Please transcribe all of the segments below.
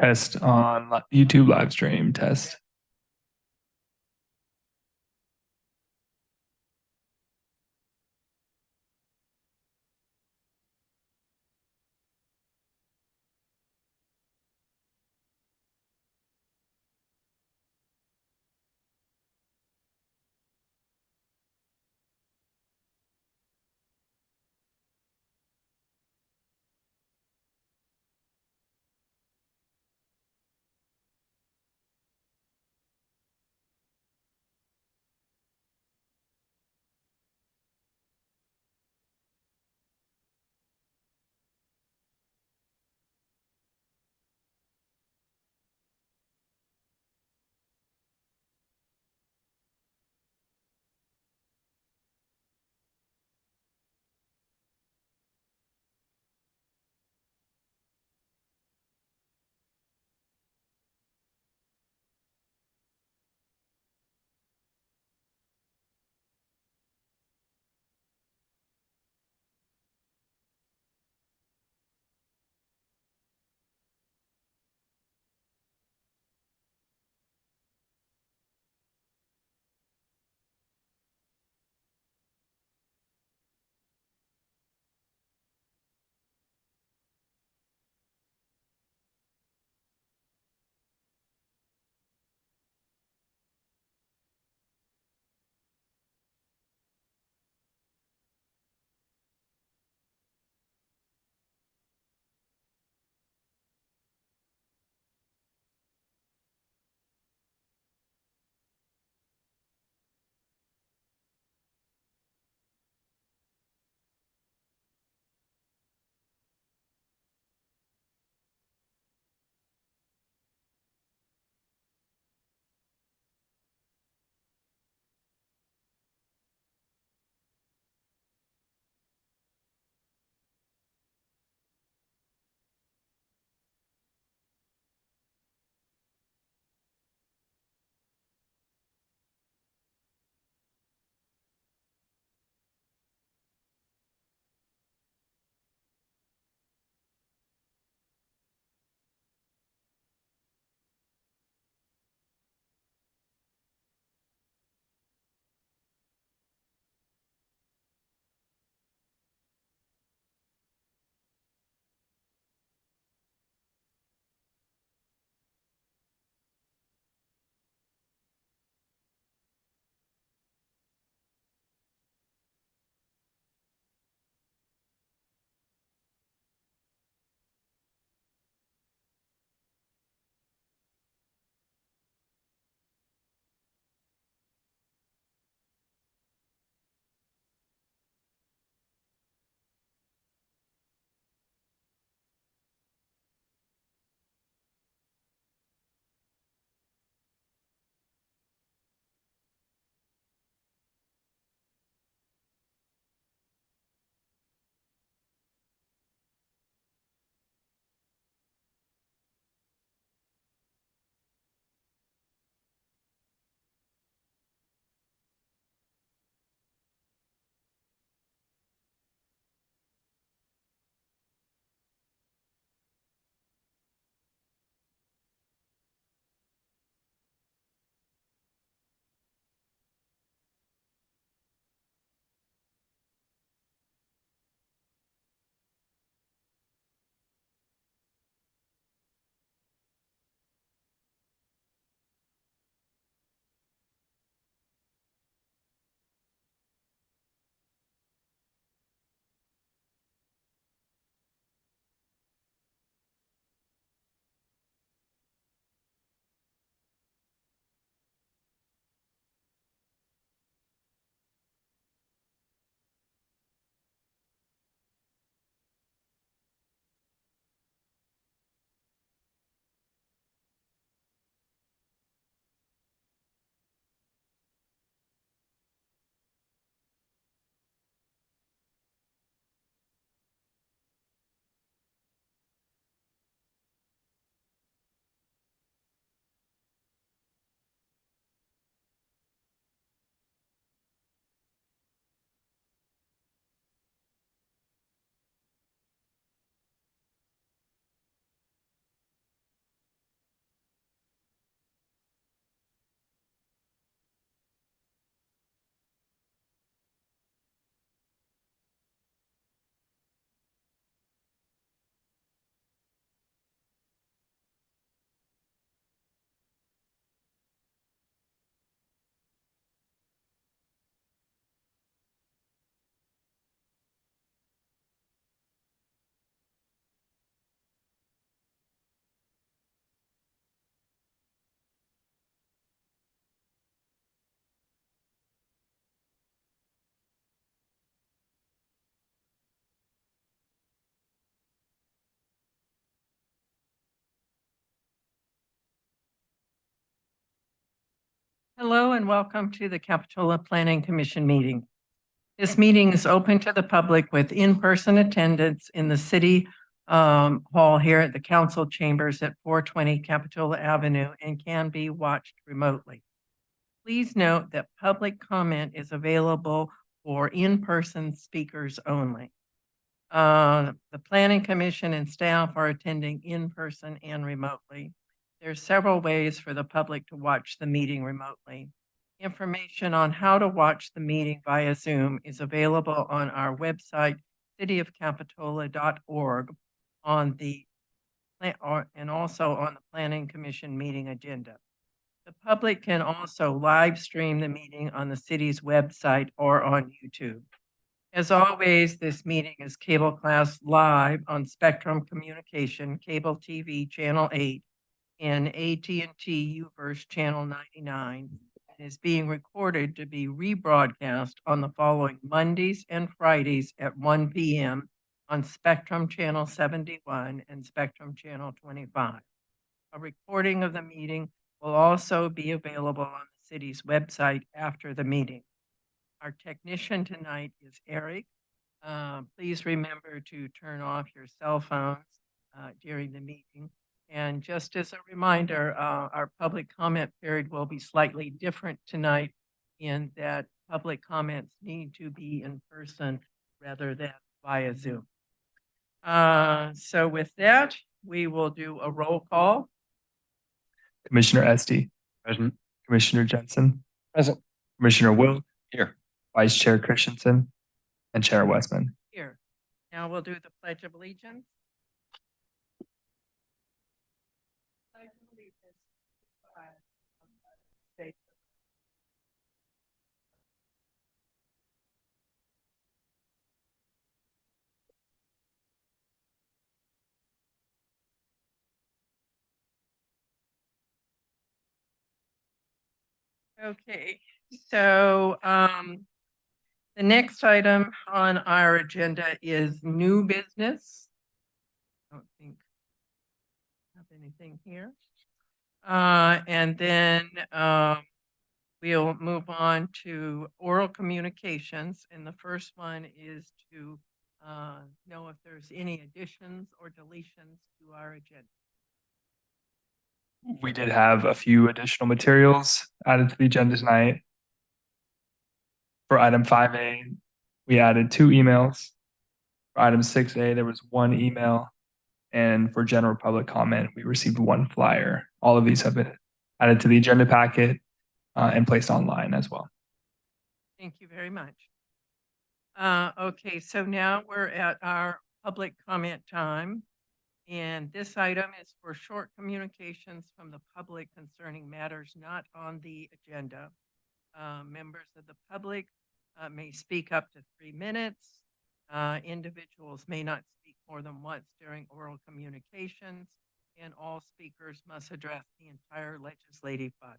Test on YouTube live stream test. Hello and welcome to the Capitola Planning Commission meeting. This meeting is open to the public with in-person attendance in the city hall here at the council chambers at 420 Capitola Avenue and can be watched remotely. Please note that public comment is available for in-person speakers only. The Planning Commission and staff are attending in person and remotely. There's several ways for the public to watch the meeting remotely. Information on how to watch the meeting via Zoom is available on our website, cityofcapitola.org, and also on the Planning Commission meeting agenda. The public can also live stream the meeting on the city's website or on YouTube. As always, this meeting is cable class live on Spectrum Communication, Cable TV Channel 8, and AT&T UVerse Channel 99, and is being recorded to be rebroadcast on the following Mondays and Fridays at 1 p.m. on Spectrum Channel 71 and Spectrum Channel 25. A recording of the meeting will also be available on the city's website after the meeting. Our technician tonight is Eric. Please remember to turn off your cell phones during the meeting. And just as a reminder, our public comment period will be slightly different tonight in that public comments need to be in person rather than via Zoom. So with that, we will do a roll call. Commissioner Esty, Present. Commissioner Jensen, Present. Commissioner Wilk, Here. Vice Chair Christensen, and Chair Westman. Here. Now we'll do the Pledge of Allegiance. Pledge of Allegiance to the flag of the United States. Okay, so the next item on our agenda is new business. I don't think I have anything here. And then we'll move on to oral communications. And the first one is to know if there's any additions or deletions to our agenda. We did have a few additional materials added to the agenda tonight. For item 5A, we added 2 emails. For item 6A, there was 1 email. And for general public comment, we received 1 flyer. All of these have been added to the agenda packet and placed online as well. Thank you very much. Okay, so now we're at our public comment time. And this item is for short communications from the public concerning matters not on the agenda. Members of the public may speak up to 3 minutes. Individuals may not speak more than once during oral communications, and all speakers must address the entire legislative body.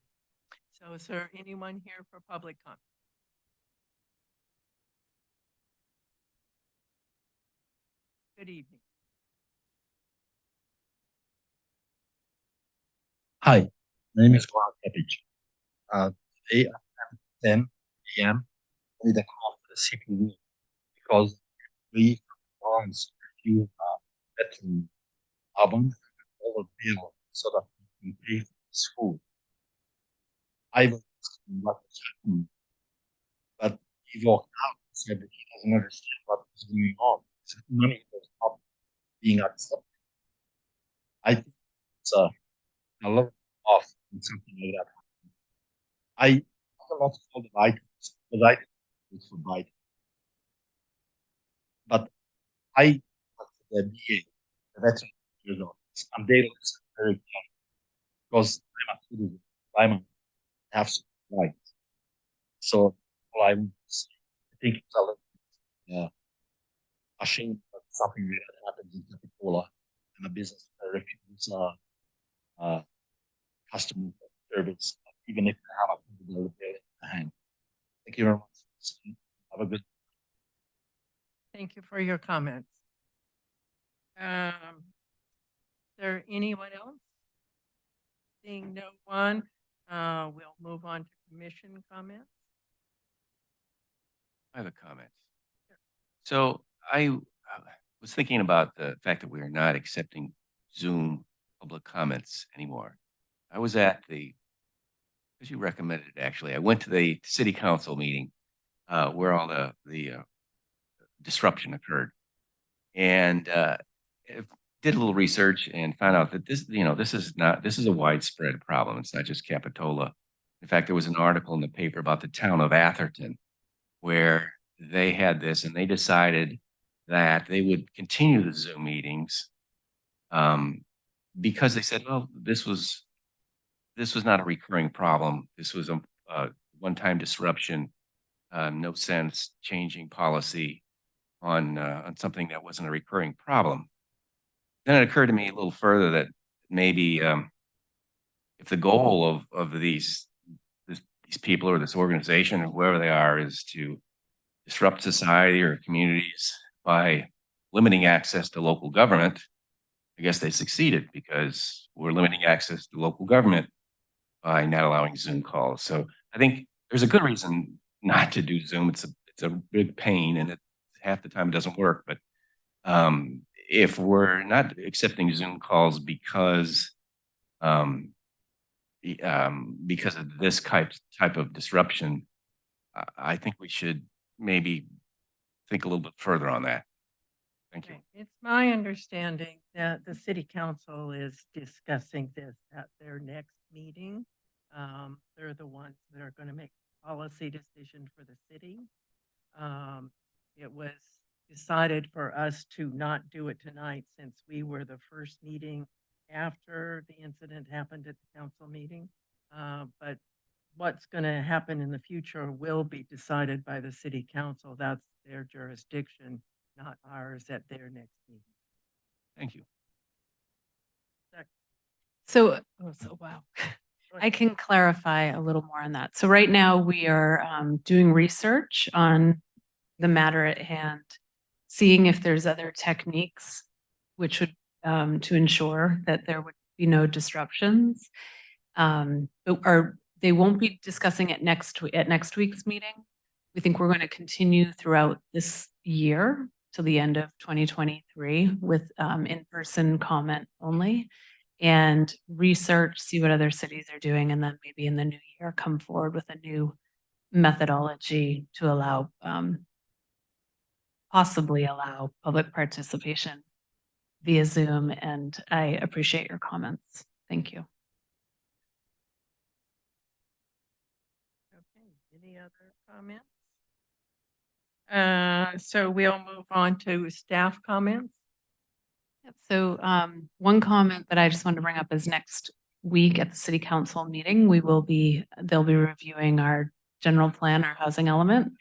So is there anyone here for public comment? Good evening. Hi, my name is Mark Eppich. Today at 10 a.m. I need a call for the CPU because we wants to refuse veteran album over bill so that we can pay for this food. I was asking what was happening, but he walked out and said that he doesn't understand what is going on. His money was not being accepted. I think it's a lot off when something like that happens. I have a lot of all the items, but I didn't for Biden. But I talked to the VA, the Veteran Affairs Office, and they listen very carefully because I'm a citizen. I'm a have some rights. So all I want to say, I think it's a little bit a shame that something like that happens in Capitola and a business refuses customer service, even if they have a $100 bill in the hand. Thank you very much. Have a good. Thank you for your comments. Is there anyone else? Seeing no one, We'll move on to commission comments. I have a comment. So I was thinking about the fact that we are not accepting Zoom public comments anymore. I was at as you recommended, actually, I went to the city council meeting where all the disruption occurred, and did a little research and found out that this is a widespread problem. It's not just Capitola. In fact, there was an article in the paper about the town of Atherton where they had this and they decided that they would continue the Zoom meetings because they said, well, this was not a recurring problem. This was a one-time disruption. No sense changing policy on something that wasn't a recurring problem. Then it occurred to me a little further that maybe if the goal of these people or this organization or whoever they are is to disrupt society or communities by limiting access to local government, I guess they succeeded because we're limiting access to local government by not allowing Zoom calls. So I think there's a good reason not to do Zoom. It's a big pain, and half the time it doesn't work. But if we're not accepting Zoom calls because of this type of disruption, I think we should maybe think a little bit further on that. Thank you. Okay. It's my understanding that the city council is discussing this at their next meeting. They're the ones that are going to make policy decision for the city. It was decided for us to not do it tonight since we were the first meeting after the incident happened at the council meeting. But what's going to happen in the future will be decided by the city council. That's their jurisdiction, not ours at their next meeting. Thank you. So wow. I can clarify a little more on that. So right now we are doing research on the matter at hand, seeing if there's other techniques which would to ensure that there would be no disruptions. They won't be discussing it at next week's meeting. We think we're going to continue throughout this year till the end of 2023 with in-person comment only, and research, see what other cities are doing, and then maybe in the new year come forward with a new methodology to allow possibly allow public participation via Zoom. And I appreciate your comments. Thank you. Okay, any other comments? So we'll move on to staff comments. Yep. So one comment that I just wanted to bring up is next week at the city council meeting, they'll be reviewing our general plan, our housing element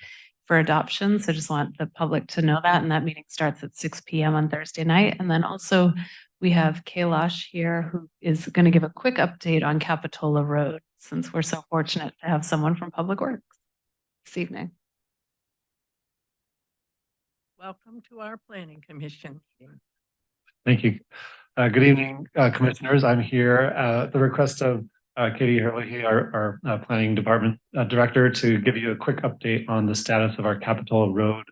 for adoption. So just want the public to know that. And that meeting starts at 6 p.m. on Thursday night. And then also we have Kailash here who is going to give a quick update on Capitola Road, since we're so fortunate to have someone from Public Works this evening. Welcome to our planning commission meeting. Thank you. Good evening, commissioners. I'm here at the request of Katie Herlihy, our planning department director, to give you a quick update on the status of our Capitola Road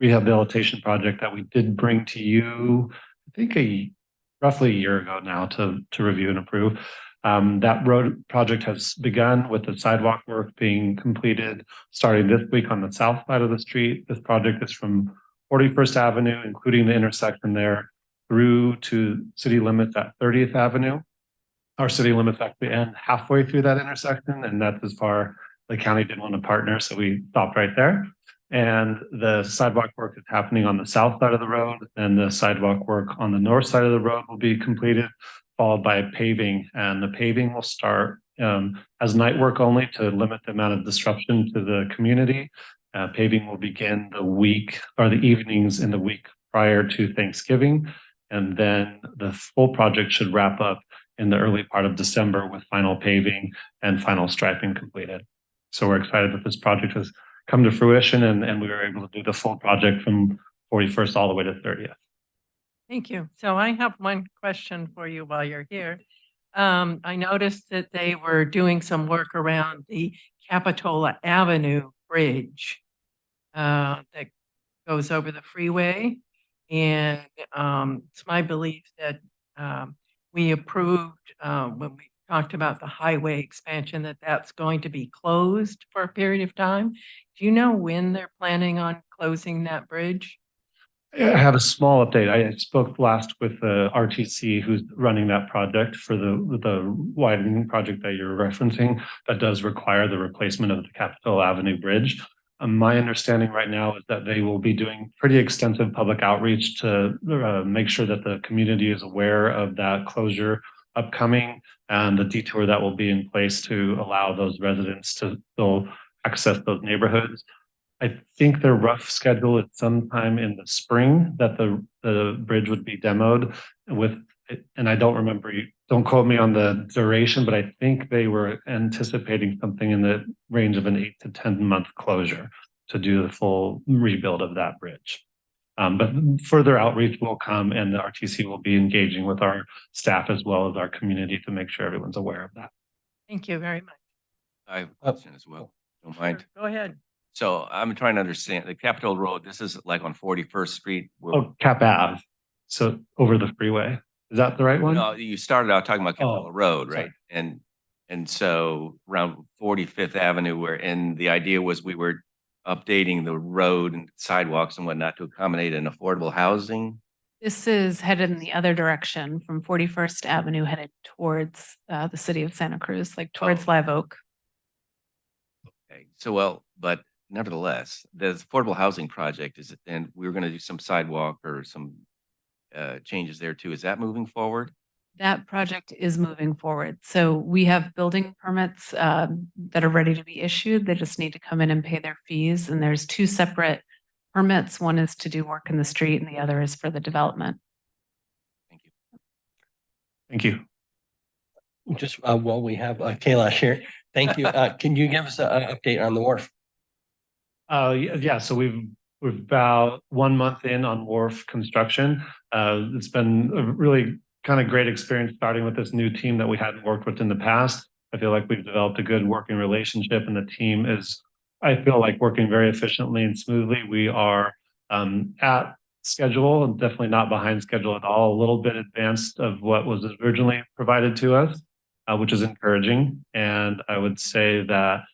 rehabilitation project that we did bring to you, I think roughly a year ago now to review and approve. That road project has begun with the sidewalk work being completed starting this week on the south side of the street. This project is from 41st Avenue, including the intersection there, through to city limits at 30th Avenue. Our city limits actually end halfway through that intersection, and that's as far the county didn't want to partner, so we stopped right there. And the sidewalk work is happening on the south side of the road, and the sidewalk work on the north side of the road will be completed, followed by paving. And the paving will start as night work only to limit the amount of disruption to the community. Paving will begin the week or the evenings in the week prior to Thanksgiving. And then the full project should wrap up in the early part of December with final paving and final striping completed. So we're excited that this project has come to fruition and we were able to do the full project from 41st all the way to 30th. Thank you. So I have one question for you while you're here. I noticed that they were doing some work around the Capitola Avenue Bridge that goes over the freeway. And it's my belief that we approved when we talked about the highway expansion that that's going to be closed for a period of time. Do you know when they're planning on closing that bridge? I have a small update. I spoke last with the RTC who's running that project for the widening project that you're referencing that does require the replacement of the Capitol Avenue Bridge. My understanding right now is that they will be doing pretty extensive public outreach to make sure that the community is aware of that closure upcoming and the detour that will be in place to allow those residents to still access those neighborhoods. I think their rough schedule is sometime in the spring that the bridge would be demoed with, and I don't remember, don't quote me on the duration, but I think they were anticipating something in the range of an 8 to 10 month closure to do the full rebuild of that bridge. But further outreach will come and the RTC will be engaging with our staff as well as our community to make sure everyone's aware of that. Thank you very much. I have a question as well. Don't mind. Sure, go ahead. So I'm trying to understand the Capitol Road. This is like on 41st Street. Oh, Cap Ave. So over the freeway. Is that the right one? No, you started out talking about Capitol Oh, Road, sorry. right? And so around 45th Avenue, and the idea was we were updating the road and sidewalks and whatnot to accommodate an affordable housing. This is headed in the other direction from 41st Avenue headed towards the city of Santa Cruz, like towards Oh. Live Oak. Okay, so well, but nevertheless, the affordable housing project is, and we were going to do some sidewalk or some changes there too. Is that moving forward? That project is moving forward. So we have building permits that are ready to be issued. They just need to come in and pay their fees. And there's two separate permits. One is to do work in the street and the other is for the development. Thank you. Thank you. Just while we have Kailash here, thank you. Can you give us an update on the wharf? Yeah, so we're about 1 month in on wharf construction. It's been a really kind of great experience starting with this new team that we hadn't worked with in the past. I feel like we've developed a good working relationship and the team is, I feel like, working very efficiently and smoothly. We are at schedule and definitely not behind schedule at all, a little bit advanced of what was originally provided to us, which is encouraging. And I would say that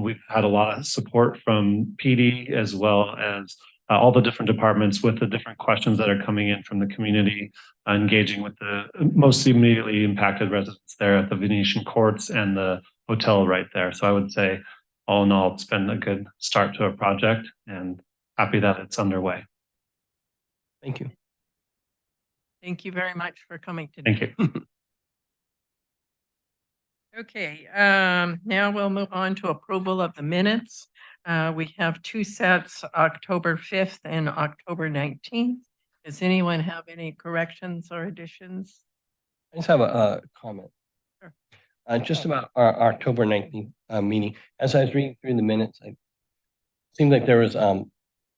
we've had a lot of support from PD as well as all the different departments with the different questions that are coming in from the community, engaging with the most immediately impacted residents there at the Venetian Courts and the hotel right there. So I would say all in all, it's been a good start to a project and happy that it's underway. Thank you. Thank you very much for coming today. Thank you. Okay, now we'll move on to approval of the minutes. We have two sets, October 5th and October 19th. Does anyone have any corrections or additions? I just have a comment. Sure. Just about our October 19th meeting. As I was reading through the minutes, it seemed like there was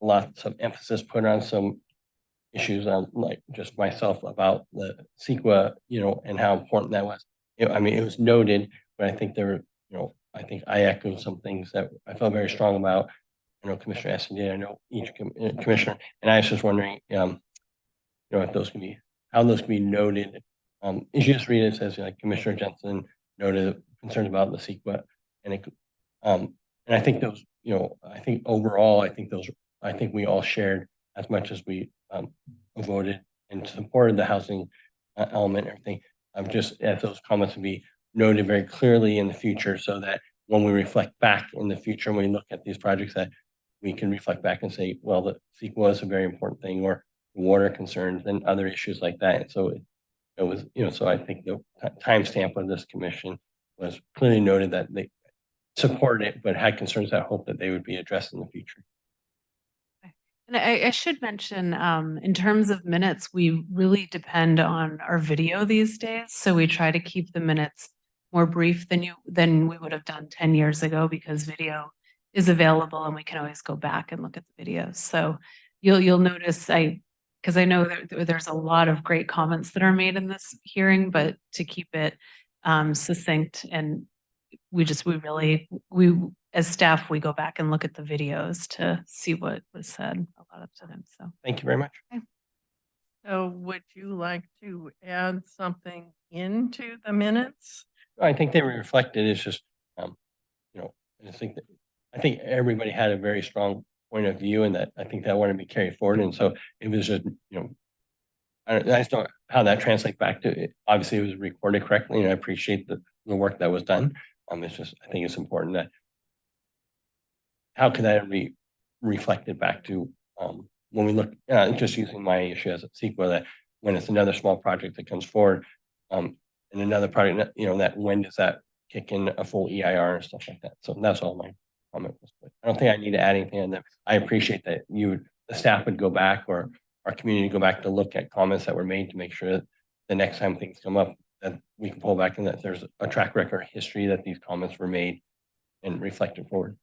lots of emphasis put on some issues on, like, just myself about the CEQA, and how important that was. I mean, it was noted, but I think there were, I think I echoed some things that I felt very strong about. I know Commissioner Essen did. I know each commissioner, and I was just wondering, if those can be, how those can be noted. If you just read it, it says like Commissioner Jensen noted concerns about the CEQA, and I think those, I think overall, I think we all shared as much as we voted and supported the housing element and everything. Just as those comments would be noted very clearly in the future so that when we reflect back in the future, when we look at these projects, that we can reflect back and say, well, the CEQA was a very important thing, or water concerns and other issues like that. And so it was, so I think the timestamp of this commission was clearly noted that they supported it, but had concerns that hope that they would be addressed in the future. And I should mention, in terms of minutes, we really depend on our video these days. So we try to keep the minutes more brief than we would have done 10 years ago, because video is available and we can always go back and look at the videos. So you'll notice because I know there's a lot of great comments that are made in this hearing, but to keep it succinct, and we as staff, we go back and look at the videos to see what was said a lot of times, so. Thank you very much. So would you like to add something into the minutes? I think they were reflected. It's just, you know, I think everybody had a very strong point of view, and that I think that wanted to be carried forward. And so it was just, I just don't know how that translates back to it. Obviously, it was recorded correctly, and I appreciate the work that was done. It's just, I think it's important that how can that be reflected back to when we look, just using my issue as a sequel, that when it's another small project that comes forward, and another project, that when does that kick in a full EIR and stuff like that. So that's all my comment was. But I don't think I need to add anything on that. I appreciate that the staff would go back, or our community go back to look at comments that were made to make sure that the next time things come up, that we can pull back and that there's a track record history that these comments were made and reflected forward.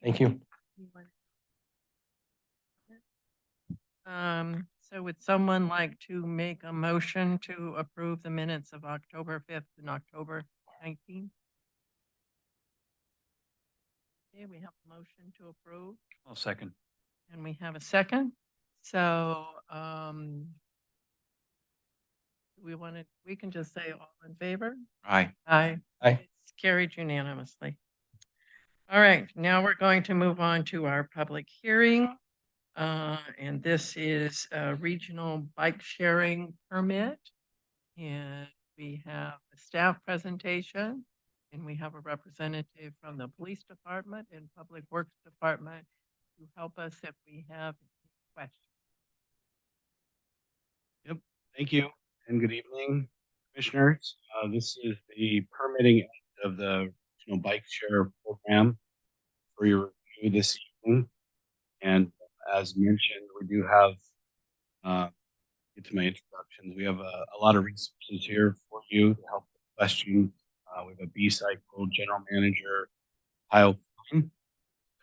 Thank you. So would someone like to make a motion to approve the minutes of October 5th and October 19th? Okay, we have a motion to approve. I'll second. And we have a second. So, we can just say all in favor? Aye. Aye. Aye. It's carried unanimously. All right, now we're going to move on to our public hearing. And this is a regional bike sharing permit. And we have a staff presentation, and we have a representative from the police department and public works department to help us if we have questions. Thank you and good evening, commissioners. This is the permitting end of the regional bike share program for your review this evening. And as mentioned, we do have, get to my introductions, we have a lot of resources here for you to help with questions. We have a B-Cycle general manager, Kyle.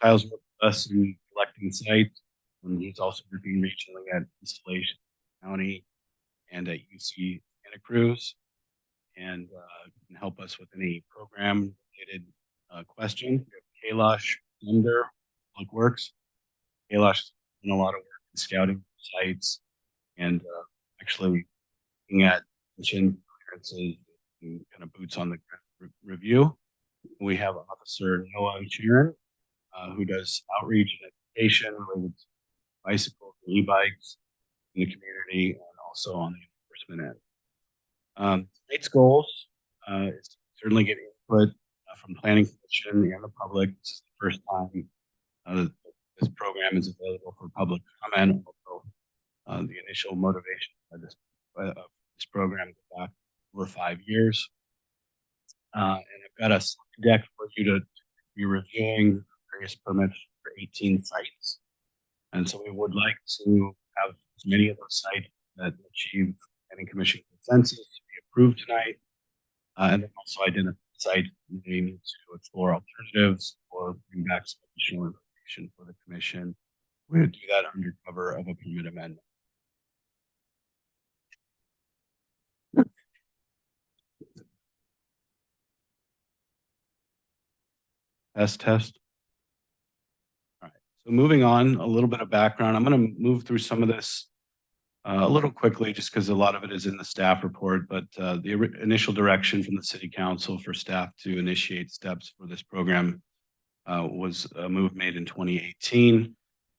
Kyle's with us in collecting sites, and he's also working regionally at Installation County and at UC Santa Cruz, and can help us with any program related questions. We have Kailash Thunder, Public Works. Kailash has done a lot of work in scouting sites and actually looking at mission clearances and kind of boots on the ground review. We have Officer Noah Sharon, who does outreach and education related to bicycles and e-bikes in the community, and also on the enforcement end. Tonight's goals is to certainly get input from Planning Commission and the public. This is the first time this program is available for public comment. Also, the initial motivation of this program goes back over 5 years. And I've got a slide deck for you to be reviewing various permits for 18 sites. And so we would like to have as many of those sites that achieve Planning Commission consensus to be approved tonight. And then also identify sites that we need to explore alternatives or bring back some additional information for the commission. We're going to do that under cover of a permit amendment. Test. All right. So moving on, a little bit of background. I'm going to move through some of this a little quickly, just because a lot of it is in the staff report. But the initial direction from the City Council for staff to initiate steps for this program was a move made in 2018.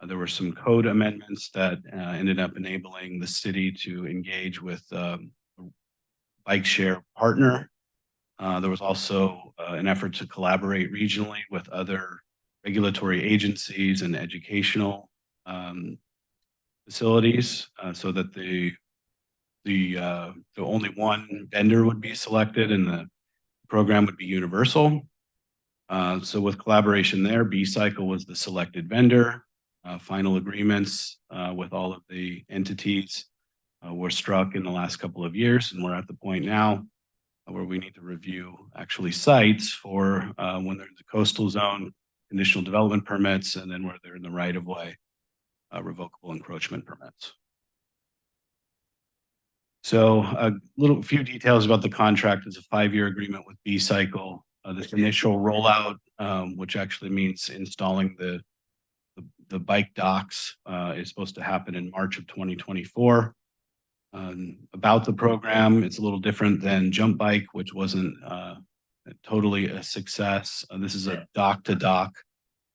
There were some code amendments that ended up enabling the city to engage with a bike share partner. There was also an effort to collaborate regionally with other regulatory agencies and educational facilities, so that the only one vendor would be selected and the program would be universal. So with collaboration there, B-Cycle was the selected vendor. Final agreements with all of the entities were struck in the last couple of years, and we're at the point now where we need to review actually sites for when they're in the coastal zone, conditional development permits, and then where they're in the right of way, revocable encroachment permits. So a few details about the contract. It's a 5-year agreement with B-Cycle. This initial rollout, which actually means installing the bike docks, is supposed to happen in March of 2024. About the program, it's a little different than Jump Bike, which wasn't totally a success. This is a dock-to-dock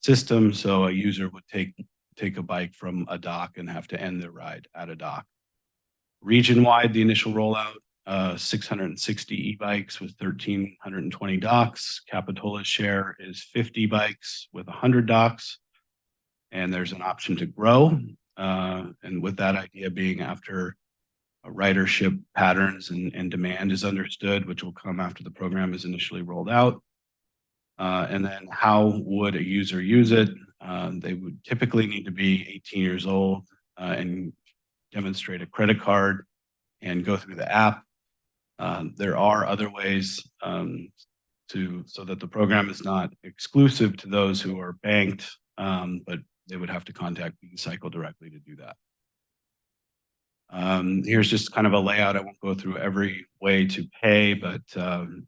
system, so a user would take a bike from a dock and have to end their ride at a dock. Region-wide, the initial rollout, 660 e-bikes with 1,320 docks. Capitola's share is 50 bikes with 100 docks, and there's an option to grow. And with that idea being after ridership patterns and demand is understood, which will come after the program is initially rolled out. And then how would a user use it? They would typically need to be 18 years old and demonstrate a credit card and go through the app. There are other ways so that the program is not exclusive to those who are banked, but they would have to contact B-Cycle directly to do that. Here's just kind of a layout. I won't go through every way to pay, but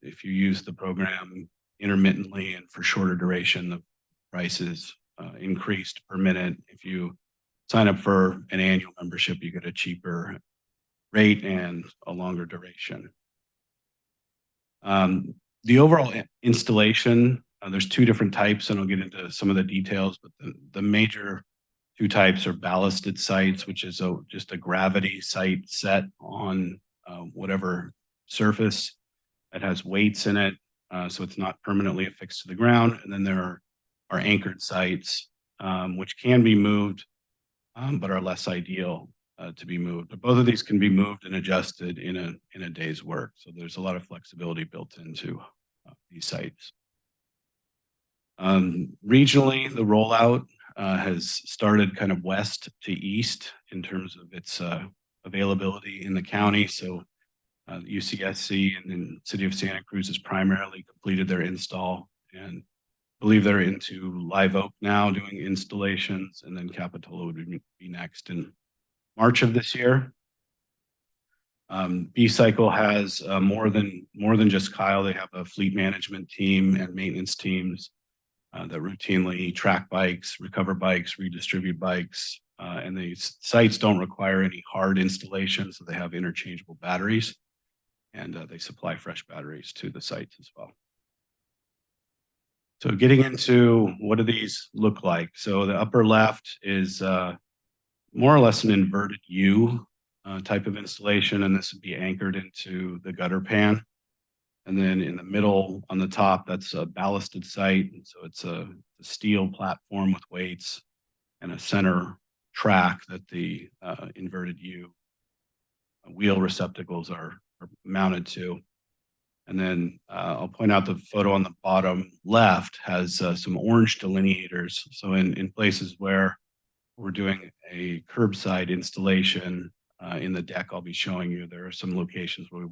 if you use the program intermittently and for shorter duration, the price is increased per minute. If you sign up for an annual membership, you get a cheaper rate and a longer duration. The overall installation, there's 2 different types, and I'll get into some of the details, but the major 2 types are ballasted sites, which is just a gravity site set on whatever surface that has weights in it, so it's not permanently affixed to the ground. And then there are anchored sites, which can be moved, but are less ideal to be moved. But both of these can be moved and adjusted in a day's work. So there's a lot of flexibility built into these sites. Regionally, the rollout has started kind of west to east in terms of its availability in the county. So UCSC and then City of Santa Cruz has primarily completed their install, and I believe they're into Live Oak now doing installations, and then Capitola would be next in March of this year. B-Cycle has more than just Kyle. They have a fleet management team and maintenance teams that routinely track bikes, recover bikes, redistribute bikes, and these sites don't require any hard installation, so they have interchangeable batteries, and they supply fresh batteries to the sites as well. So getting into what do these look like? So the upper left is more or less an inverted U type of installation, and this would be anchored into the gutter pan. And then in the middle on the top, that's a ballasted site. And so it's a steel platform with weights and a center track that the inverted U wheel receptacles are mounted to. And then I'll point out the photo on the bottom left has some orange delineators. So in places where we're doing a curbside installation in the deck I'll be showing you, there are some locations where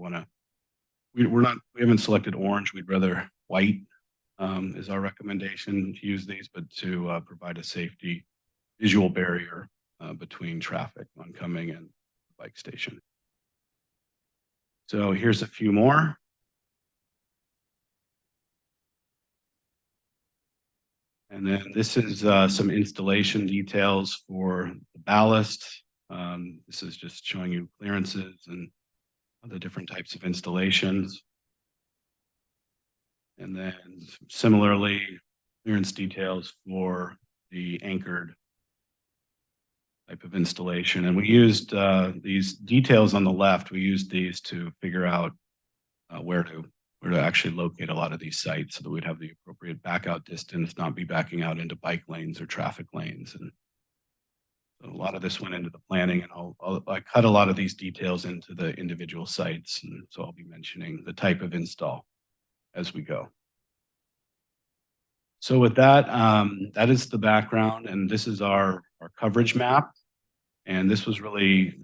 we haven't selected orange. We'd rather white is our recommendation to use these, but to provide a safety visual barrier between traffic oncoming and the bike station. So here's a few more. And then this is some installation details for the ballast. This is just showing you clearances and the different types of installations. And then similarly, clearance details for the anchored type of installation. And we used these details on the left, we used these to figure out where to actually locate a lot of these sites so that we'd have the appropriate back out distance, not be backing out into bike lanes or traffic lanes. And so a lot of this went into the planning, and I cut a lot of these details into the individual sites. And so I'll be mentioning the type of install as we go. So with that, that is the background, and this is our coverage map. And this was really,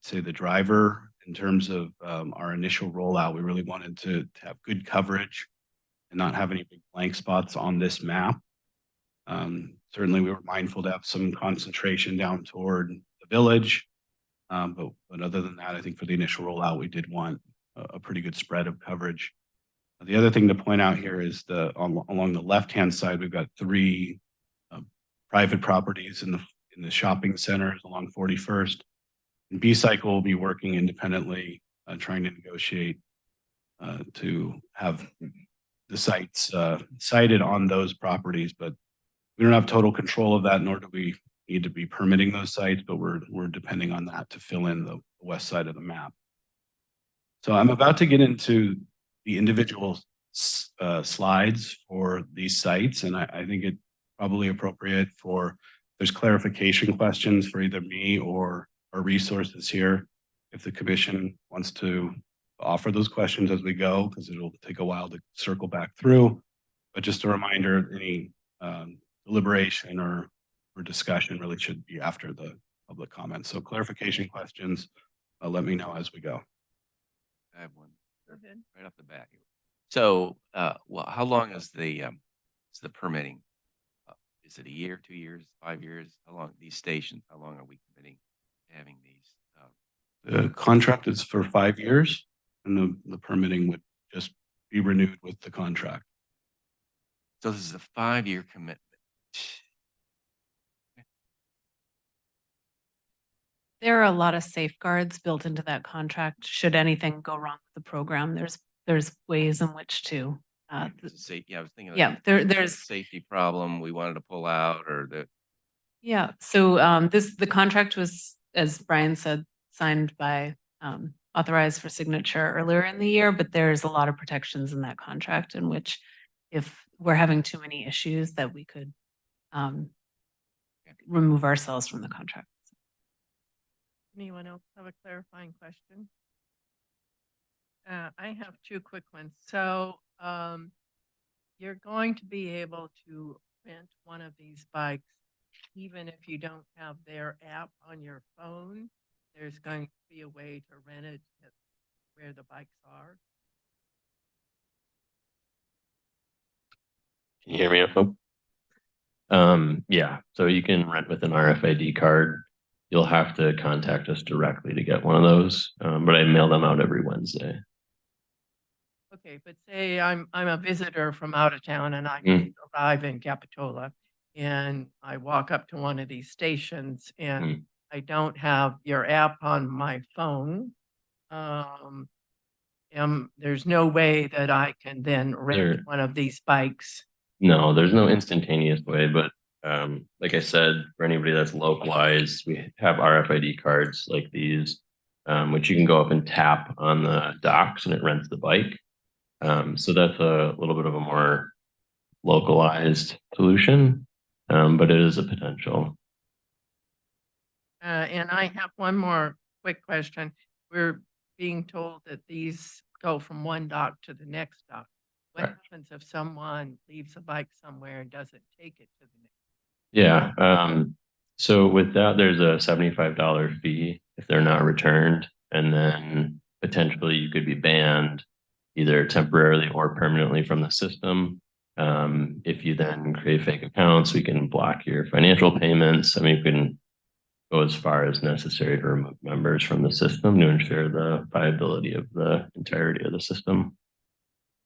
say, the driver in terms of our initial rollout. We really wanted to have good coverage and not have any big blank spots on this map. Certainly, we were mindful to have some concentration down toward the village, But other than that, I think for the initial rollout, we did want a pretty good spread of coverage. The other thing to point out here is along the left-hand side, we've got 3 private properties in the shopping centers along 41st. And B-Cycle will be working independently, trying to negotiate to have the sites sited on those properties, but we don't have total control of that, nor do we need to be permitting those sites, but we're depending on that to fill in the west side of the map. So I'm about to get into the individual slides for these sites, and I think it probably appropriate for there's clarification questions for either me or our resources here. If the commission wants to offer those questions as we go, because it'll take a while to circle back through. But just a reminder, any deliberation or discussion really should be after the public comments. So clarification questions, let me know as we go. I have one Go ahead. right off the bat here. So, well, how long is the permitting? Is it a year, 2 years, 5 years? How long these stations? How long are we committing to having these? The contract is for 5 years, and the permitting would just be renewed with the contract. So this is a 5-year commitment. There are a lot of safeguards built into that contract. Should anything go wrong with the program, there's ways in which to. Yeah, I was thinking. Yeah, there's a safety problem. We wanted to pull out, or the. Yeah, so the contract was, as Brian said, signed by authorized for signature earlier in the year, but there's a lot of protections in that contract in which if we're having too many issues that we could remove ourselves from the contract. Anyone else have a clarifying question? I have 2 quick ones. So you're going to be able to rent one of these bikes even if you don't have their app on your phone. There's going to be a way to rent it at where the bikes are. Can you hear me? Yeah, so you can rent with an RFID card. You'll have to contact us directly to get one of those, but I mail them out every Wednesday. Okay, but say I'm a visitor from out of town and I arrive in Capitola and I walk up to one of these stations and I don't have your app on my phone. There's no way that I can then rent one of these bikes. No, there's no instantaneous way, but like I said, for anybody that's localized, we have RFID cards like these, which you can go up and tap on the docks and it rents the bike. So that's a little bit of a more localized solution, but it is a potential. And I have one more quick question. We're being told that these go from one dock to the next dock. What happens if someone leaves a bike somewhere and doesn't take it to the next? Yeah. So with that, there's a $75 fee if they're not returned, and then potentially you could be banned either temporarily or permanently from the system. If you then create fake accounts, we can block your financial payments. I mean, we can go as far as necessary to remove members from the system to ensure the viability of the entirety of the system.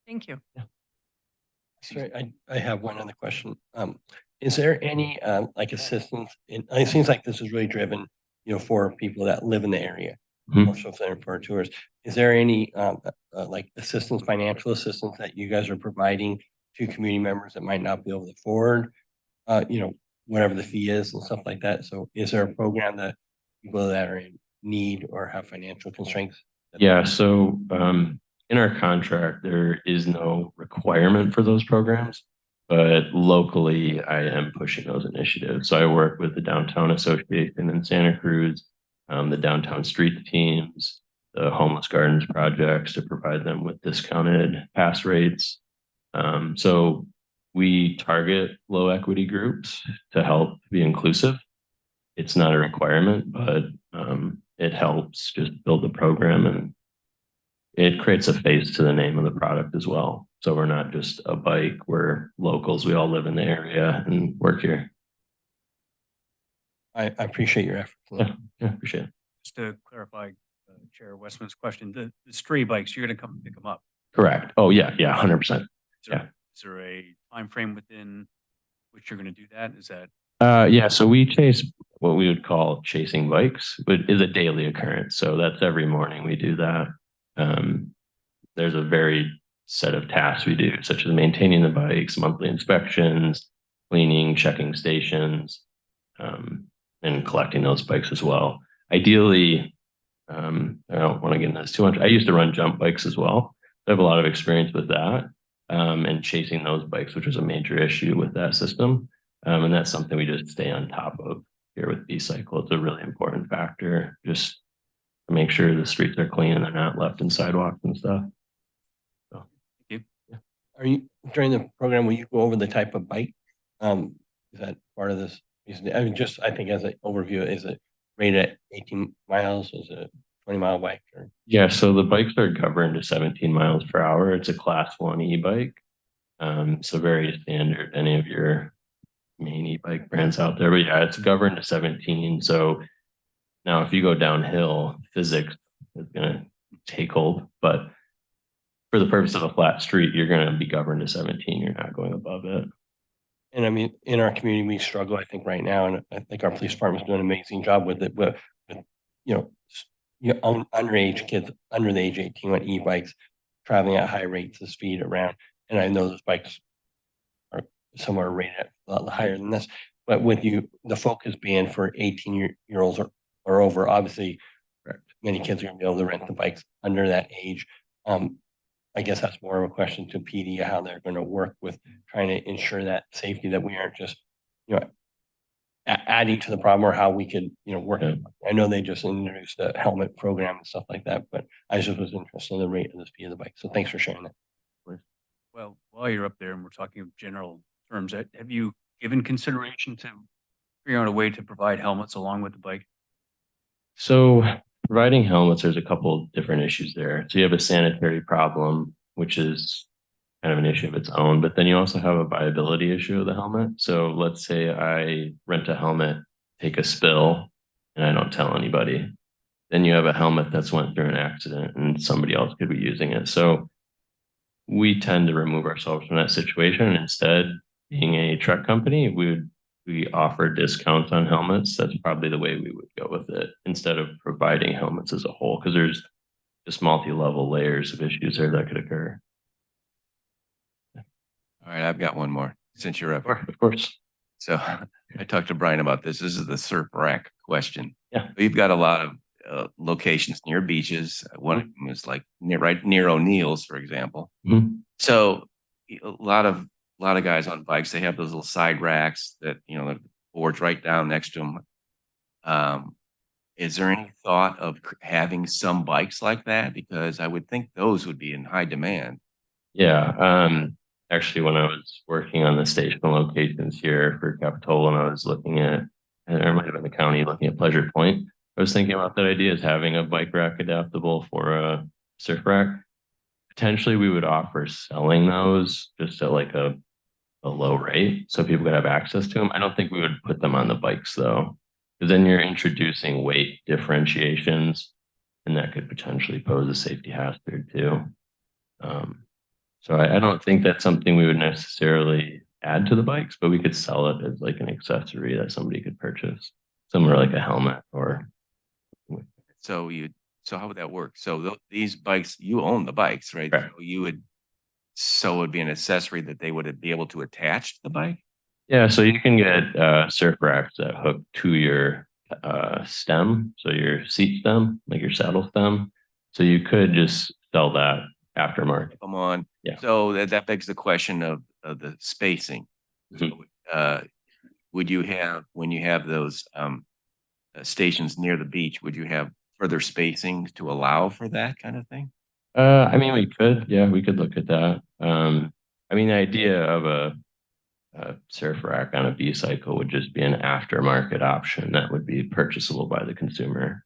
Thank you. Yeah. Sorry, I have one other question. Is there any like assistance it seems like this is really driven, for people that live in the area, more so than for tourists. Is there any like assistance, financial assistance that you guys are providing to community members that might not be able to afford, whatever the fee is and stuff like that? So is there a program that people that are in need or have financial constraints? Yeah, so in our contract, there is no requirement for those programs, but locally I am pushing those initiatives. So I work with the Downtown Association in Santa Cruz, the downtown street teams, the homeless gardens projects to provide them with discounted pass rates. So we target low equity groups to help be inclusive. It's not a requirement, but it helps just build the program, and it creates a face to the name of the product as well. So we're not just a bike, we're locals. We all live in the area and work here. I appreciate your effort. Yeah, appreciate it. just to clarify Chair Westman's question, the stray bikes, you're going to come pick them up. Correct. Oh, yeah, 100%. Is there, Yeah. is there a time frame within which you're going to do that? Is that Yeah, so we chase what we would call chasing bikes, but is a daily occurrence. So that's every morning we do that. There's a varied set of tasks we do, such as maintaining the bikes, monthly inspections, cleaning, checking stations, and collecting those bikes as well. Ideally, I don't want to get into this too much. I used to run jump bikes as well. I have a lot of experience with that, and chasing those bikes, which was a major issue with that system. And that's something we just stay on top of here with B-Cycle. It's a really important factor, just to make sure the streets are clean and they're not left in sidewalks and stuff. So, Are you, during the program, will you go over the type of bike? Is that part of this? I mean, just, I think as an overview, is it rated at 18 miles? Is it 20-mile bike? Or? yeah, so the bikes are governed to 17 miles per hour. It's a class 1 e-bike. So very standard, any of your main e-bike brands out there. But yeah, it's governed to 17. So now if you go downhill, physics is going to take hold. But for the purpose of a flat street, you're going to be governed to 17. You're not going above it. And I mean, in our community, we struggle, I think, right now, and I think our police department's doing an amazing job with it. But underage kids under the age 18 on e-bikes traveling at high rates of speed around. And I know those bikes are somewhere rated a lot higher than this. But with the focus being for 18-year-olds or over, obviously, many kids are going to be able to rent the bikes under that age. I guess that's more of a question to PD, how they're going to work with trying to ensure that safety, that we aren't just, adding to the problem, or how we could, work. Yeah. I know they just introduced a helmet program and stuff like that, but I just was interested in the rate of the speed of the bike. So thanks for sharing that. well, while you're up there and we're talking of general terms, have you given consideration to figuring out a way to provide helmets along with the bike? So providing helmets, there's a couple different issues there. So you have a sanitary problem, which is kind of an issue of its own, but then you also have a viability issue of the helmet. So let's say I rent a helmet, take a spill, and I don't tell anybody. Then you have a helmet that's went through an accident and somebody else could be using it. So we tend to remove ourselves from that situation. And instead, being a truck company, we offer discounts on helmets. That's probably the way we would go with it, instead of providing helmets as a whole, because there's just multi-level layers of issues there that could occur. All right, I've got one more since you're up. Of course. So I talked to Brian about this. This is the surf rack question. Yeah. We've got a lot of locations near beaches. One of them is like right near O'Neill's, for example. Mm-hmm. So a lot of guys on bikes, they have those little side racks that, the boards right down next to them. Is there any thought of having some bikes like that? Because I would think those would be in high demand. Yeah. Actually, when I was working on the station locations here for Capitola, and I was looking at, and it might have been the county looking at Pleasure Point, I was thinking about that idea, is having a bike rack adaptable for a surf rack. Potentially, we would offer selling those just at like a low rate, so people could have access to them. I don't think we would put them on the bikes though, because then you're introducing weight differentiations, and that could potentially pose a safety hazard too. So I don't think that's something we would necessarily add to the bikes, but we could sell it as like an accessory that somebody could purchase, somewhere like a helmet or. So how would that work? So these bikes, you own the bikes, right? Correct. So it would be an accessory that they would be able to attach to the bike? Yeah, so you can get surf racks that hook to your stem, so your seat stem, like your saddle stem. So you could just sell that aftermarket. Come on. Yeah. So that begs the question of the spacing. Mhm. Would you have, when you have those stations near the beach, would you have further spacing to allow for that kind of thing? I mean, we could look at that. I mean, the idea of a surf rack on a B-Cycle would just be an aftermarket option that would be purchasable by the consumer,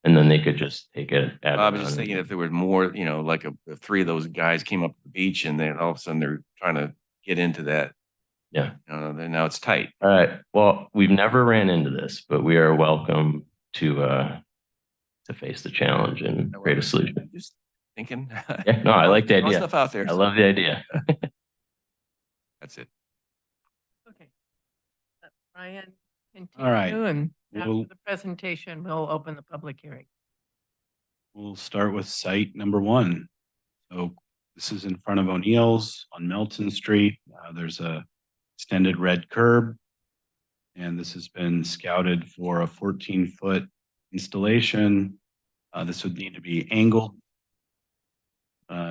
and then they could just take it. I was just thinking if there were more, like if 3 of those guys came up to the beach and then all of a sudden they're trying to get into that. Yeah. Then now it's tight. All right. Well, we've never ran into this, but we are welcome to to face the challenge and create a solution. Just thinking. Yeah, no, I like the Throw idea. stuff out there. I love the idea. That's it. Okay. Let Brian All right. continue, and after We'll- the presentation, we'll open the public hearing. We'll start with site number 1. So this is in front of O'Neill's on Milton Street. There's a extended red curb. And this has been scouted for a 14-foot installation. This would need to be angled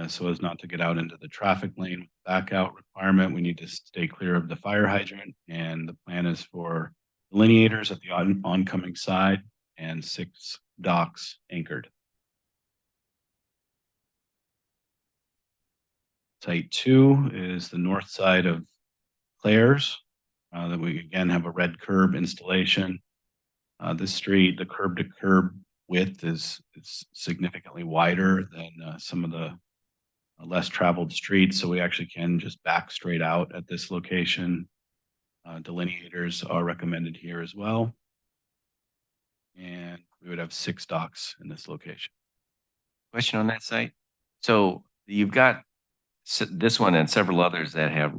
so as not to get out into the traffic lane with back out requirement. We need to stay clear of the fire hydrant, and the plan is for delineators at the oncoming side and 6 docks anchored. Site 2 is the north side of Claire's. That we again have a red curb installation. This street, the curb to curb width is significantly wider than some of the less traveled streets. So we actually can just back straight out at this location. Delineators are recommended here as well. And we would have 6 docks in this location. Question on that site. So you've got this one and several others that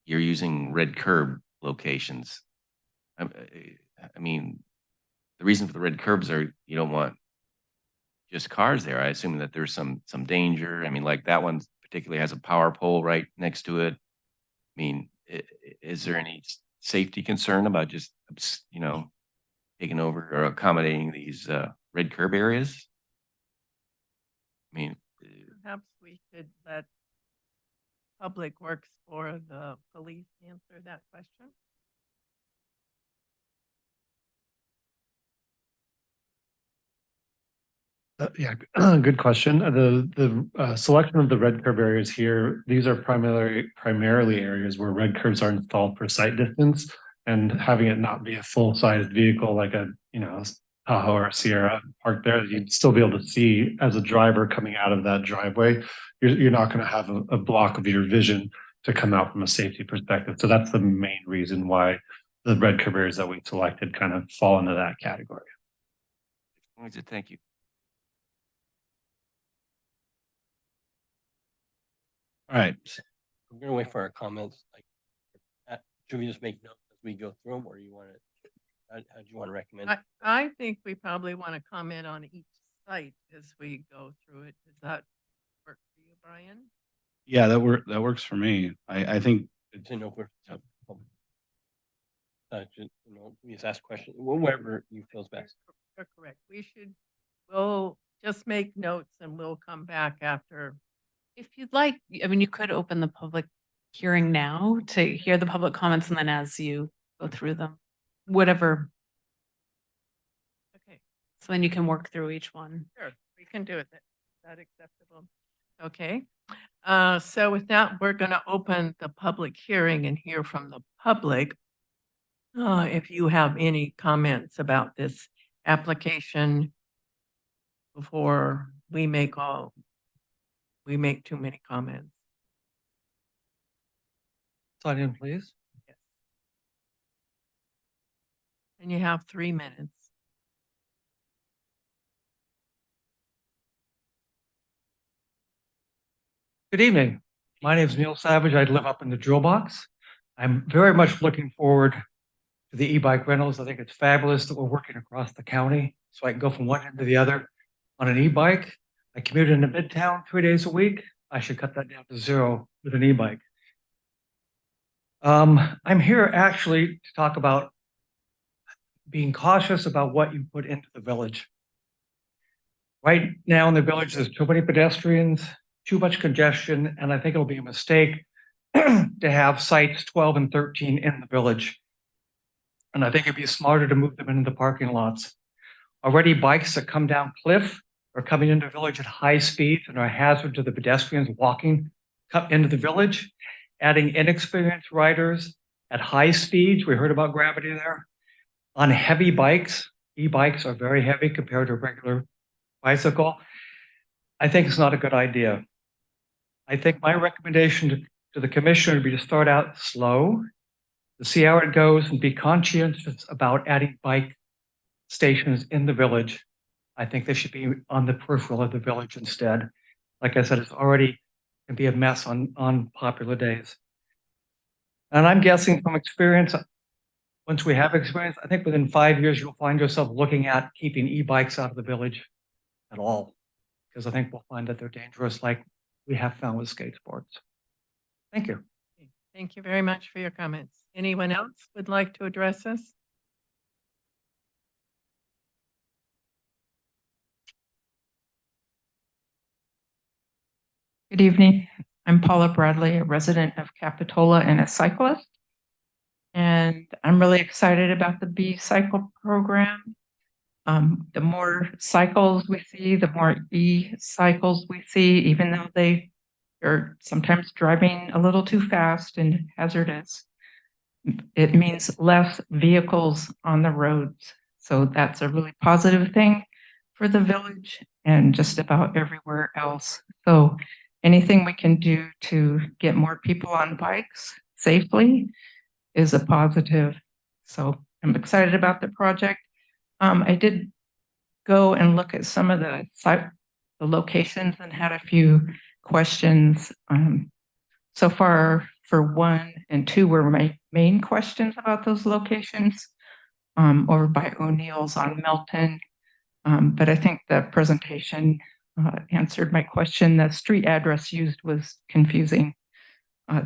you're using red curb locations. I mean, the reason for the red curbs are you don't want just cars there. I assume that there's some danger. I mean, like that one particularly has a power pole right next to it. I mean, is there any safety concern about just, taking over or accommodating these red curb areas? I mean, Perhaps we could let Public Works or the police answer that question. Yeah, good question. The selection of the red curb areas here, these are primarily areas where red curbs are installed for sight distance, and having it not be a full-sized vehicle like a Tahoe or a Sierra parked there, you'd still be able to see as a driver coming out of that driveway. You're not going to have a block of your vision to come out from a safety perspective. So that's the main reason why the red curb areas that we selected kind of fall into that category. thank you. All right. We're gonna wait for our comments, should we just make notes as we go through them, or you want to, how do you want to recommend? I think we probably want to comment on each site as we go through it. Does that work for you, Brian? Yeah, that works for me. I think Good to know if we're. We just ask questions, whatever you feels best. You're correct. We'll just make notes and we'll come back after. If you'd like, I mean, you could open the public hearing now to hear the public comments, and then as you go through them, whatever. Okay, So then you can work through each one. sure, we can do it. Is that acceptable? Okay, so with that, we're going to open the public hearing and hear from the public. If you have any comments about this application before we make too many comments. Sign in, please. Yes. And you have 3 minutes. Good evening. My name is Neil Savage. I live up in the drill box. I'm very much looking forward to the e-bike rentals. I think it's fabulous that we're working across the county so I can go from one end to the other on an e-bike. I commute into Midtown 3 days a week. I should cut that down to 0 with an e-bike. I'm here actually to talk about being cautious about what you put into the village. Right now in the village, there's too many pedestrians, too much congestion, and I think it'll be a mistake to have sites 12 and 13 in the village. And I think it'd be smarter to move them into the parking lots. Already bikes that come down Cliff are coming into the village at high speeds and are a hazard to the pedestrians walking into the village, adding inexperienced riders at high speeds. We heard about gravity there. On heavy bikes, e-bikes are very heavy compared to a regular bicycle. I think it's not a good idea. I think my recommendation to the commissioner would be to start out slow, to see how it goes, and be conscientious about adding bike stations in the village. I think they should be on the peripheral of the village instead. Like I said, it's already can be a mess on popular days. And I'm guessing from experience, once we have experience, I think within 5 years, you'll find yourself looking at keeping e-bikes out of the village at all. Because I think we'll find that they're dangerous like we have found with skateboards. Thank you. Thank you very much for your comments. Anyone else would like to address us? Good evening. I'm Paula Bradley, a resident of Capitola and a cyclist. And I'm really excited about the B Cycle program. The more cycles we see, the more e-cycles we see, even though they are sometimes driving a little too fast and hazardous. It means less vehicles on the roads. So that's a really positive thing for the village and just about everywhere else. So anything we can do to get more people on bikes safely is a positive. So I'm excited about the project. I did go and look at some of the locations and had a few questions. So far for 1 and 2 were my main questions about those locations over by O'Neill's on Milton. But I think the presentation answered my question. The street address used was confusing,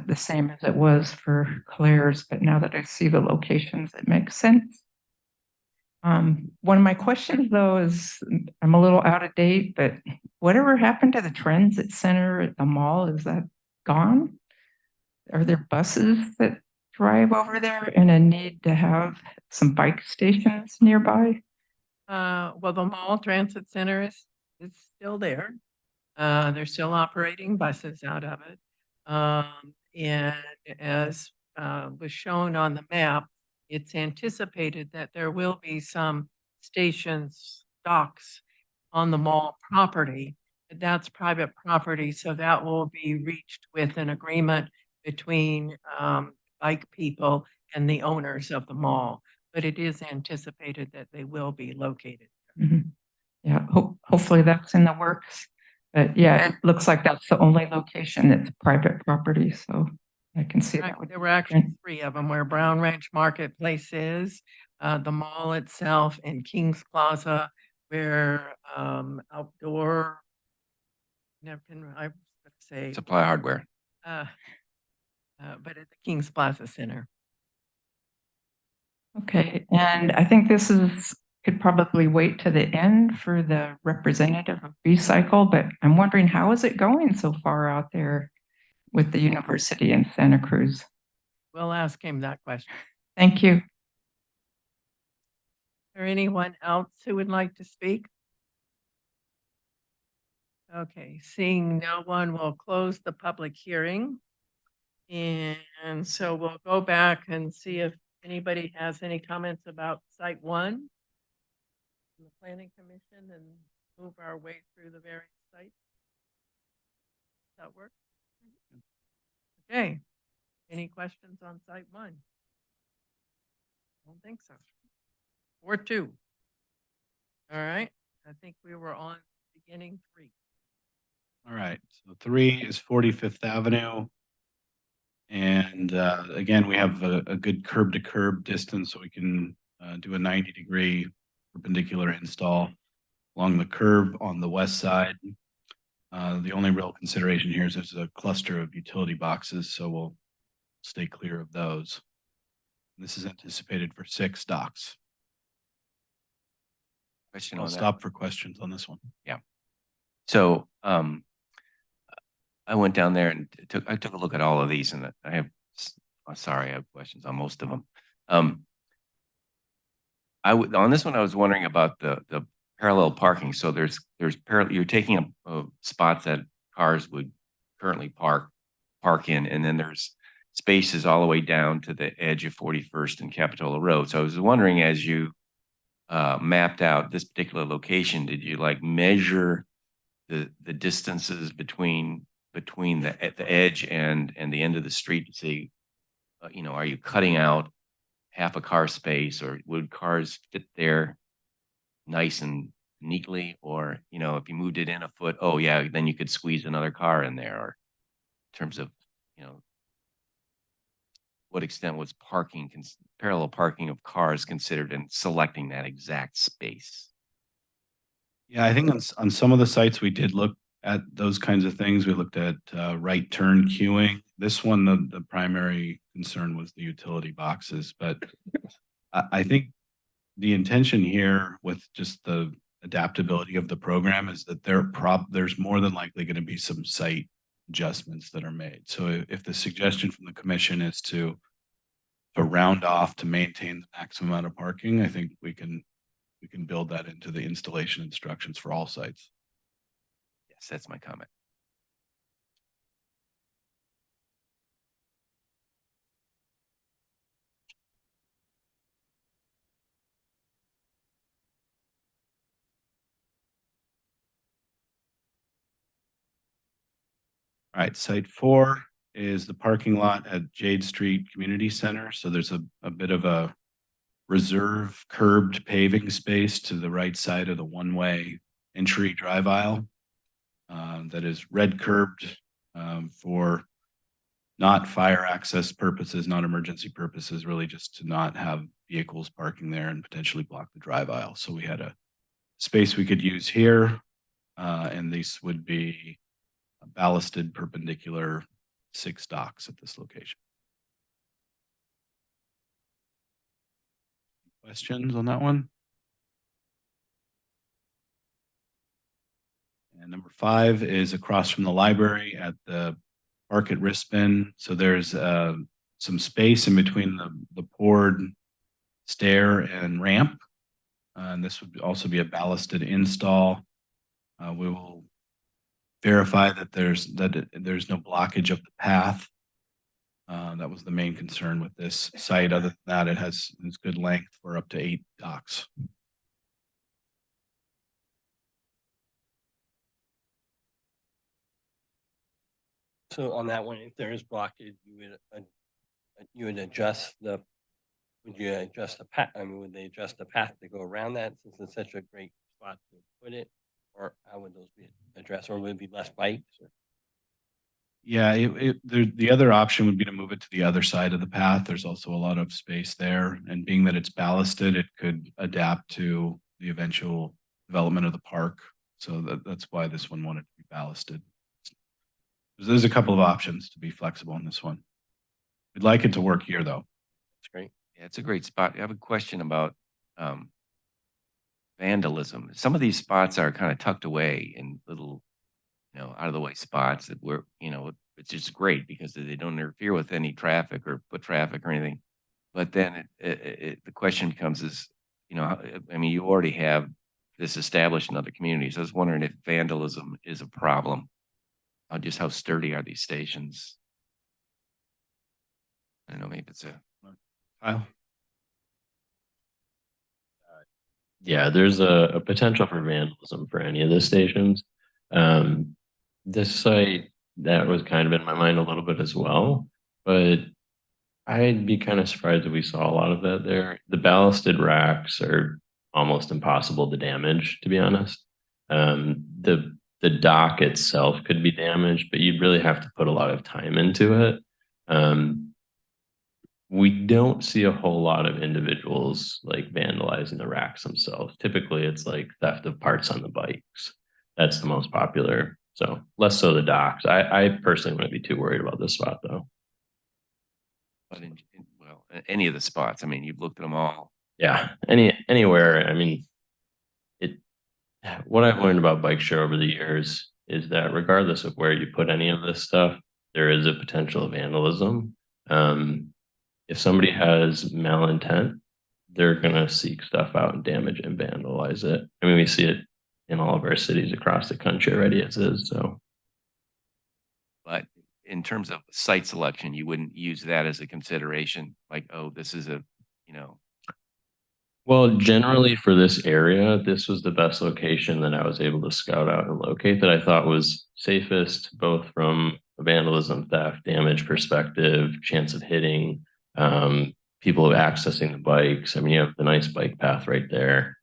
the same as it was for Claire's, but now that I see the locations, it makes sense. One of my questions though is, I'm a little out of date, but whatever happened to the transit center at the mall? Is that gone? Are there buses that drive over there and a need to have some bike stations nearby? Well, the mall transit center is still there. They're still operating buses out of it. And as was shown on the map, it's anticipated that there will be some stations, docks on the mall property. That's private property, so that will be reached with an agreement between bike people and the owners of the mall. But it is anticipated that they will be located. Mhm. Yeah, hopefully that's in the works. But yeah, it looks like that's the only location that's private property, so I can see that. There were actually 3 of them where Brown Ranch Marketplace is, the mall itself, and Kings Plaza, where outdoor, never can I say, Supply Hardware. but at the Kings Plaza Center. Okay, and I think this could probably wait to the end for the representative of B-Cycle, but I'm wondering, how is it going so far out there with the university in Santa Cruz? We'll ask him that question. Thank you. Is there anyone else who would like to speak? Okay, seeing no one, we'll close the public hearing. And so we'll go back and see if anybody has any comments about site 1 from the planning commission and move our way through the various sites. Does that work? Okay. Any questions on site 1? I don't think so. Or 2. All right. I think we were on beginning 3. All right, so 3 is 45th Avenue. And again, we have a good curb to curb distance, so we can do a 90-degree perpendicular install along the curb on the west side. The only real consideration here is there's a cluster of utility boxes, so we'll stay clear of those. This is anticipated for 6 docks. Question I'll on that. stop for questions on this one. So, I went down there and I took a look at all of these, and I have, sorry, I have questions on most of them. On this one, I was wondering about the parallel parking. So there's you're taking spots that cars would currently park in, and then there's spaces all the way down to the edge of 41st and Capitola Road. So I was wondering, as you mapped out this particular location, did you like measure the distances between the edge and the end of the street to see, are you cutting out half a car space, or would cars fit there nice and neatly, or, you know, if you moved it in a foot, oh yeah, then you could squeeze another car in there, or in terms of, you know, what extent was parking, parallel parking of cars considered in selecting that exact space? Yeah, I think on some of the sites we did look at those kinds of things. We looked at right turn queuing. This one, the primary concern was the utility boxes, but I think the intention here with just the adaptability of the program is that there's more than likely going to be some site adjustments that are made. So if the suggestion from the commission is to round off to maintain the maximum amount of parking, I think we can build that into the installation instructions for all sites. Yes, that's my comment. All right, site 4 is the parking lot at Jade Street Community Center. So there's a bit of a reserve curbed paving space to the right side of the one-way entry drive aisle that is red curbed for not fire access purposes, not emergency purposes, really just to not have vehicles parking there and potentially block the drive aisle. So we had a space we could use here, and these would be ballasted perpendicular 6 docks at this location. Questions on that one? And number 5 is across from the library at the park at Rispin. So there's some space in between the poured stair and ramp. And this would also be a ballasted install. We will verify that there's no blockage of the path. That was the main concern with this site. Other than that, it has good length for up to 8 docks. So on that one, if there is blockage, you would adjust the, would you adjust the path? I mean, would they adjust the path to go around that since it's such a great spot to put it? Or how would those be addressed? Or would it be less bikes? Or? Yeah, the other option would be to move it to the other side of the path. There's also a lot of space there. And being that it's ballasted, it could adapt to the eventual development of the park. So that's why this one wanted to be ballasted. There's a couple of options to be flexible on this one. We'd like it to work here, though. That's great. Yeah, it's a great spot. I have a question about vandalism. Some of these spots are kind of tucked away in little, you know, out of the way spots that were, you know, it's just great because they don't interfere with any traffic or put traffic or anything. But then the question becomes is, you know, I mean, you already have this established in other communities. I was wondering if vandalism is a problem. Just how sturdy are these stations? I don't know, maybe it's a Kyle? Yeah, there's a potential for vandalism for any of the stations. This site, that was kind of in my mind a little bit as well, but I'd be kind of surprised if we saw a lot of that there. The ballasted racks are almost impossible to damage, to be honest. The dock itself could be damaged, but you'd really have to put a lot of time into it. We don't see a whole lot of individuals like vandalizing the racks themselves. Typically, it's like theft of parts on the bikes. That's the most popular. So less so the docks. I personally wouldn't be too worried about this spot though. but well, any of the spots. I mean, you've looked at them all. Yeah, anywhere. I mean, what I've learned about bike share over the years is that regardless of where you put any of this stuff, there is a potential of vandalism. If somebody has malintent, they're gonna seek stuff out and damage and vandalize it. I mean, we see it in all of our cities across the country already as is. So, But in terms of site selection, you wouldn't use that as a consideration. Like, oh, this is a, you know, well, generally for this area, this was the best location that I was able to scout out and locate that I thought was safest, both from a vandalism, theft, damage perspective, chance of hitting, people accessing the bikes. I mean, you have the nice bike path right there.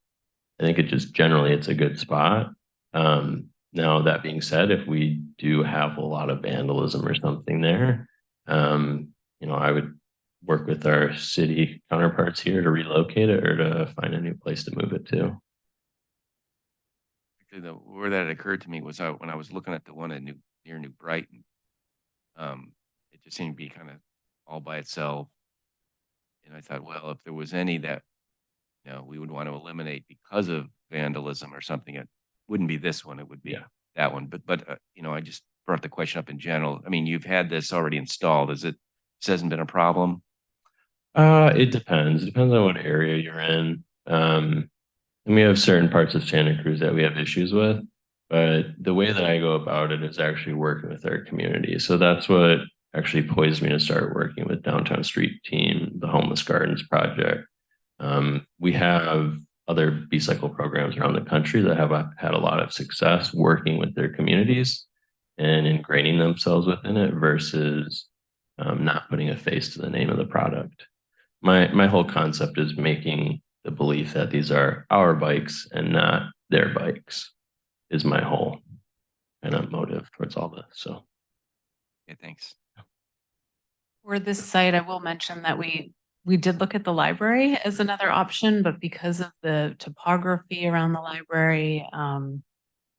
I think it just generally it's a good spot. Now that being said, if we do have a lot of vandalism or something there, I would work with our city counterparts here to relocate it or to find a new place to move it to. Actually, where that occurred to me was when I was looking at the one near New Brighton. It just seemed to be kind of all by itself. And I thought, well, if there was any that, we would want to eliminate because of vandalism or something, it wouldn't be this one, it would be Yeah. that one. But I just brought the question up in general. I mean, you've had this already installed. This hasn't been a problem? It depends. It depends on what area you're in. And we have certain parts of Santa Cruz that we have issues with, but the way that I go about it is actually working with our community. So that's what actually poised me to start working with Downtown Street Team, the Homeless Gardens Project. We have other B-cycle programs around the country that have had a lot of success working with their communities and ingraining themselves within it versus not putting a face to the name of the product. My whole concept is making the belief that these are our bikes and not their bikes is my whole kind of motive towards all this. So, Okay, thanks. For this site, I will mention that we did look at the library as another option, but because of the topography around the library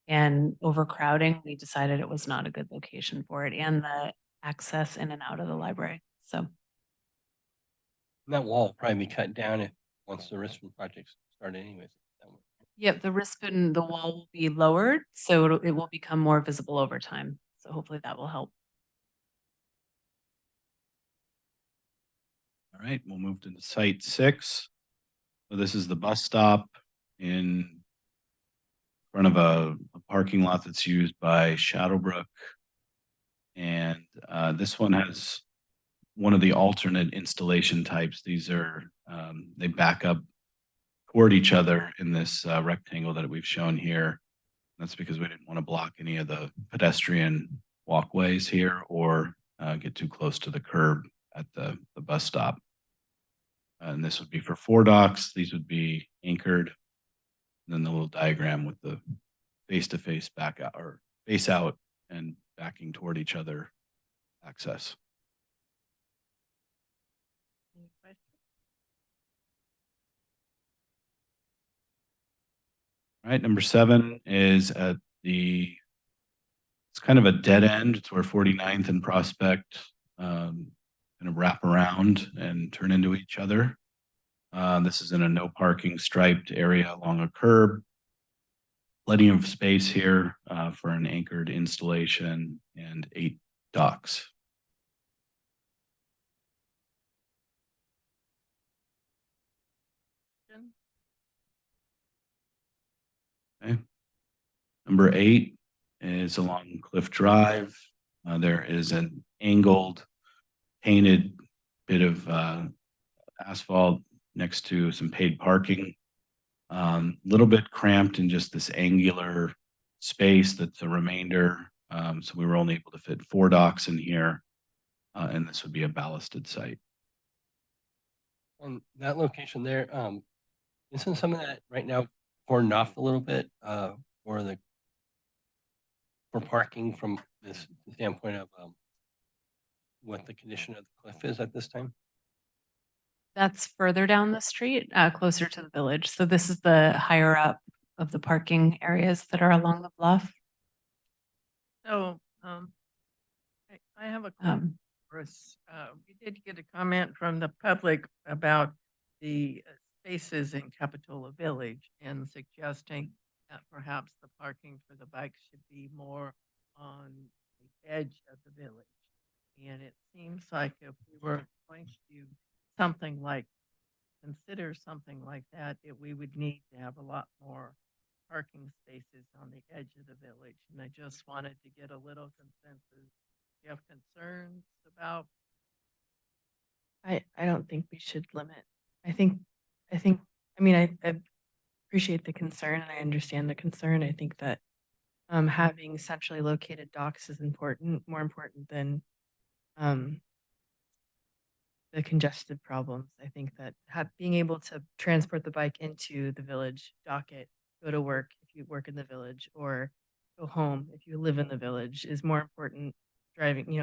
and overcrowding, we decided it was not a good location for it and the access in and out of the library. So That wall will probably be cut down once the Richmond project's started anyways. yep, the Rispin, the wall will be lowered, so it will become more visible over time. So hopefully that will help. All right, we'll move to site 6. So this is the bus stop in front of a parking lot that's used by Shadowbrook. And this one has one of the alternate installation types. These are, they back up toward each other in this rectangle that we've shown here. That's because we didn't want to block any of the pedestrian walkways here or get too close to the curb at the bus stop. And this would be for 4 docks. These would be anchored. And then the little diagram with the face-to-face back out or face out and backing toward each other access. Any questions? All right, number 7 is at it's kind of a dead end. It's where 49th and Prospect kind of wrap around and turn into each other. This is in a no parking striped area along a curb. Plenty of space here for an anchored installation and 8 docks. Okay. Number 8 is along Cliff Drive. There is an angled, painted bit of asphalt next to some paid parking. Little bit cramped in just this angular space that's a remainder. So we were only able to fit 4 docks in here, and this would be a ballasted site. On that location there, isn't some of that right now cordoned off a little bit for parking from this standpoint of what the condition of the cliff is at this time? That's further down the street, closer to the village. So this is the higher up of the parking areas that are along the bluff. So, I have a question for us. We did get a comment from the public about the spaces in Capitola Village and suggesting that perhaps the parking for the bikes should be more on the edge of the village. And it seems like if we were going to do consider something like that, we would need to have a lot more parking spaces on the edge of the village. And I just wanted to get a little consensus. Do you have concerns about? I don't think we should limit. I mean, I appreciate the concern and I understand the concern. I think that having centrally located docks is important, more important than the congested problems. I think that being able to transport the bike into the village, dock it, go to work if you work in the village, or go home if you live in the village is more important. Driving,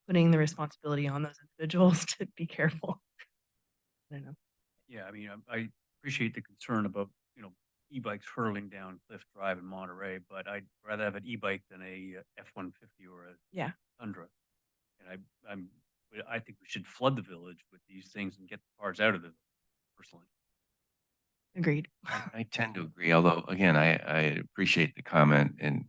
putting the responsibility on those individuals to be careful. I don't know. Yeah, I mean, I appreciate the concern about, e-bikes hurling down Cliff Drive in Monterey, but I'd rather have an e-bike than a F-150 or a Yeah. Tundra. And I think we should flood the village with these things and get the cars out of the village, personally. Agreed. I tend to agree, although again, I appreciate the comment and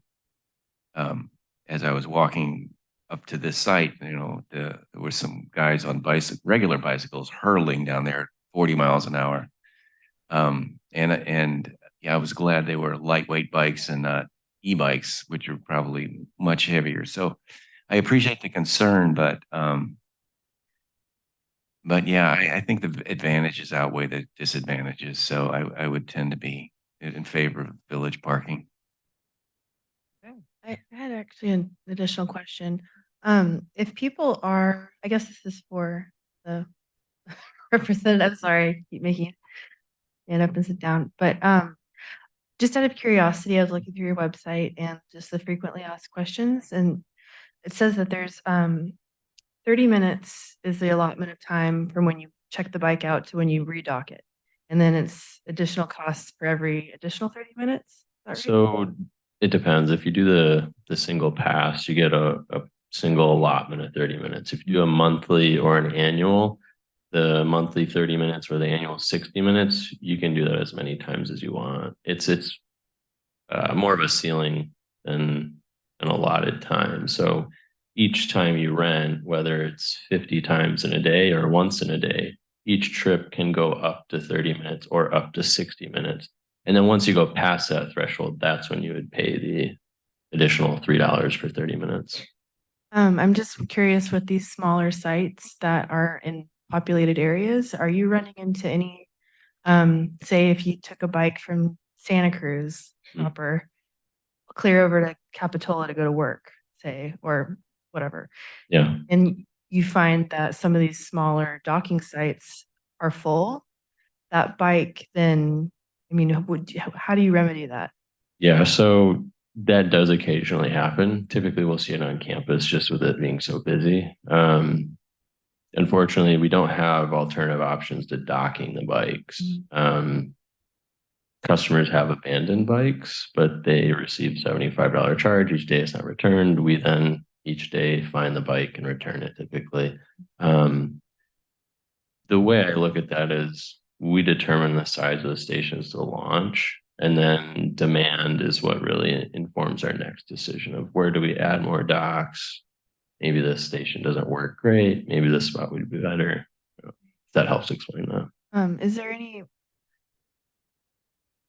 as I was walking up to this site, there were some guys on regular bicycles hurling down there 40 miles an hour. And yeah, I was glad they were lightweight bikes and not e-bikes, which are probably much heavier. So I appreciate the concern, but yeah, I think the advantages outweigh the disadvantages. So I would tend to be in favor of village parking. I had actually an additional question. If people are, I guess this is for the representative, sorry, I keep making it stand up and sit down, but just out of curiosity, I was looking through your website and just the frequently asked questions, and it says that there's 30 minutes is the allotment of time from when you check the bike out to when you redock it. And then it's additional costs for every additional 30 minutes. Is that right? So it depends. If you do the single pass, you get a single allotment of 30 minutes. If you do a monthly or an annual, the monthly 30 minutes or the annual 60 minutes, you can do that as many times as you want. It's more of a ceiling than an allotted time. So each time you rent, whether it's 50 times in a day or once in a day, each trip can go up to 30 minutes or up to 60 minutes. And then once you go past that threshold, that's when you would pay the additional $3 for 30 minutes. I'm just curious with these smaller sites that are in populated areas, are you running into any, say if you took a bike from Santa Cruz proper, clear over to Capitola to go to work, say, or whatever. Yeah. And you find that some of these smaller docking sites are full, that bike then, I mean, how do you remedy that? Yeah, so that does occasionally happen. Typically, we'll see it on campus just with it being so busy. Unfortunately, we don't have alternative options to docking the bikes. Customers have abandoned bikes, but they receive $75 charge each day it's not returned. We then each day find the bike and return it typically. The way I look at that is we determine the size of the stations to launch, and then demand is what really informs our next decision of where do we add more docks. Maybe this station doesn't work great. Maybe this spot would be better. If that helps explain that. Is there any,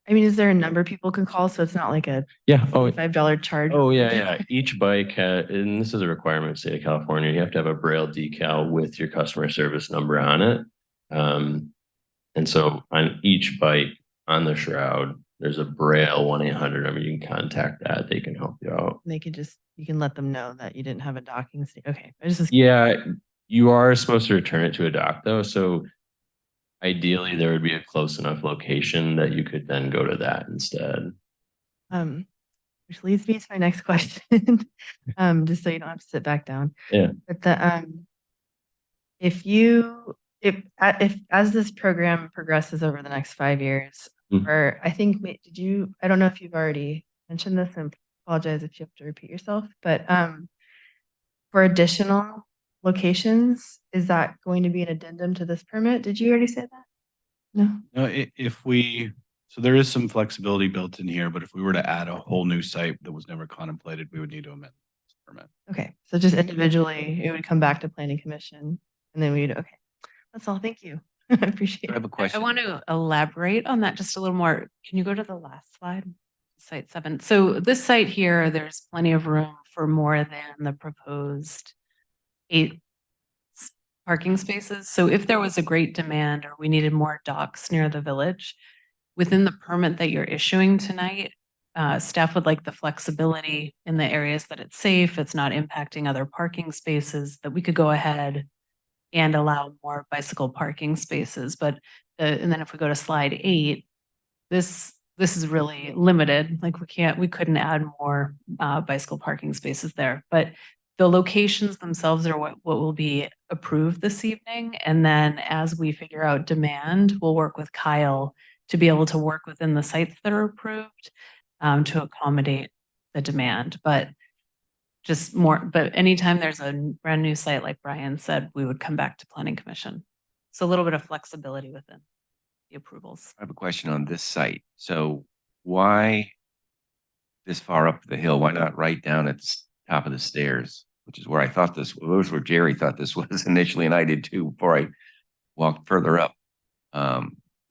I mean, is there a number people can call so it's not like a $5 charge? Oh yeah. Each bike and this is a requirement in the state of California. You have to have a Braille decal with your customer service number on it. And so on each bike on the shroud, there's a Braille 1-800 number. You can contact that. They can help you out. They could you can let them know that you didn't have a docking station. Okay. Yeah, you are supposed to return it to a dock though. So ideally there would be a close enough location that you could then go to that instead. Which leads me to my next question. Just so you don't have to sit back down. Yeah. But if as this program progresses over the next 5 years, or I think I don't know if you've already mentioned this, and apologize if you have to repeat yourself, but for additional locations, is that going to be an addendum to this permit? Did you already say that? No. No, so there is some flexibility built in here, but if we were to add a whole new site that was never contemplated, we would need to amend this permit. Okay, so just individually, it would come back to planning commission, and then okay, that's all. Thank you. I appreciate it. I have a question. I want to elaborate on that just a little more. Can you go to the last slide? Site 7. So this site here, there's plenty of room for more than the proposed 8 parking spaces. So if there was a great demand or we needed more docks near the village, within the permit that you're issuing tonight, staff would like the flexibility in the areas that it's safe, it's not impacting other parking spaces, that we could go ahead and allow more bicycle parking spaces. But and then if we go to slide 8, this is really limited. Like we couldn't add more bicycle parking spaces there. But the locations themselves are what will be approved this evening. And then as we figure out demand, we'll work with Kyle to be able to work within the sites that are approved to accommodate the demand. But anytime there's a brand new site, like Brian said, we would come back to Planning Commission. So a little bit of flexibility within the approvals. I have a question on this site. So why this far up the hill? Why not right down at the top of the stairs, which is where I thought this was, where Jerry thought this was initially, and I did too before I walked further up.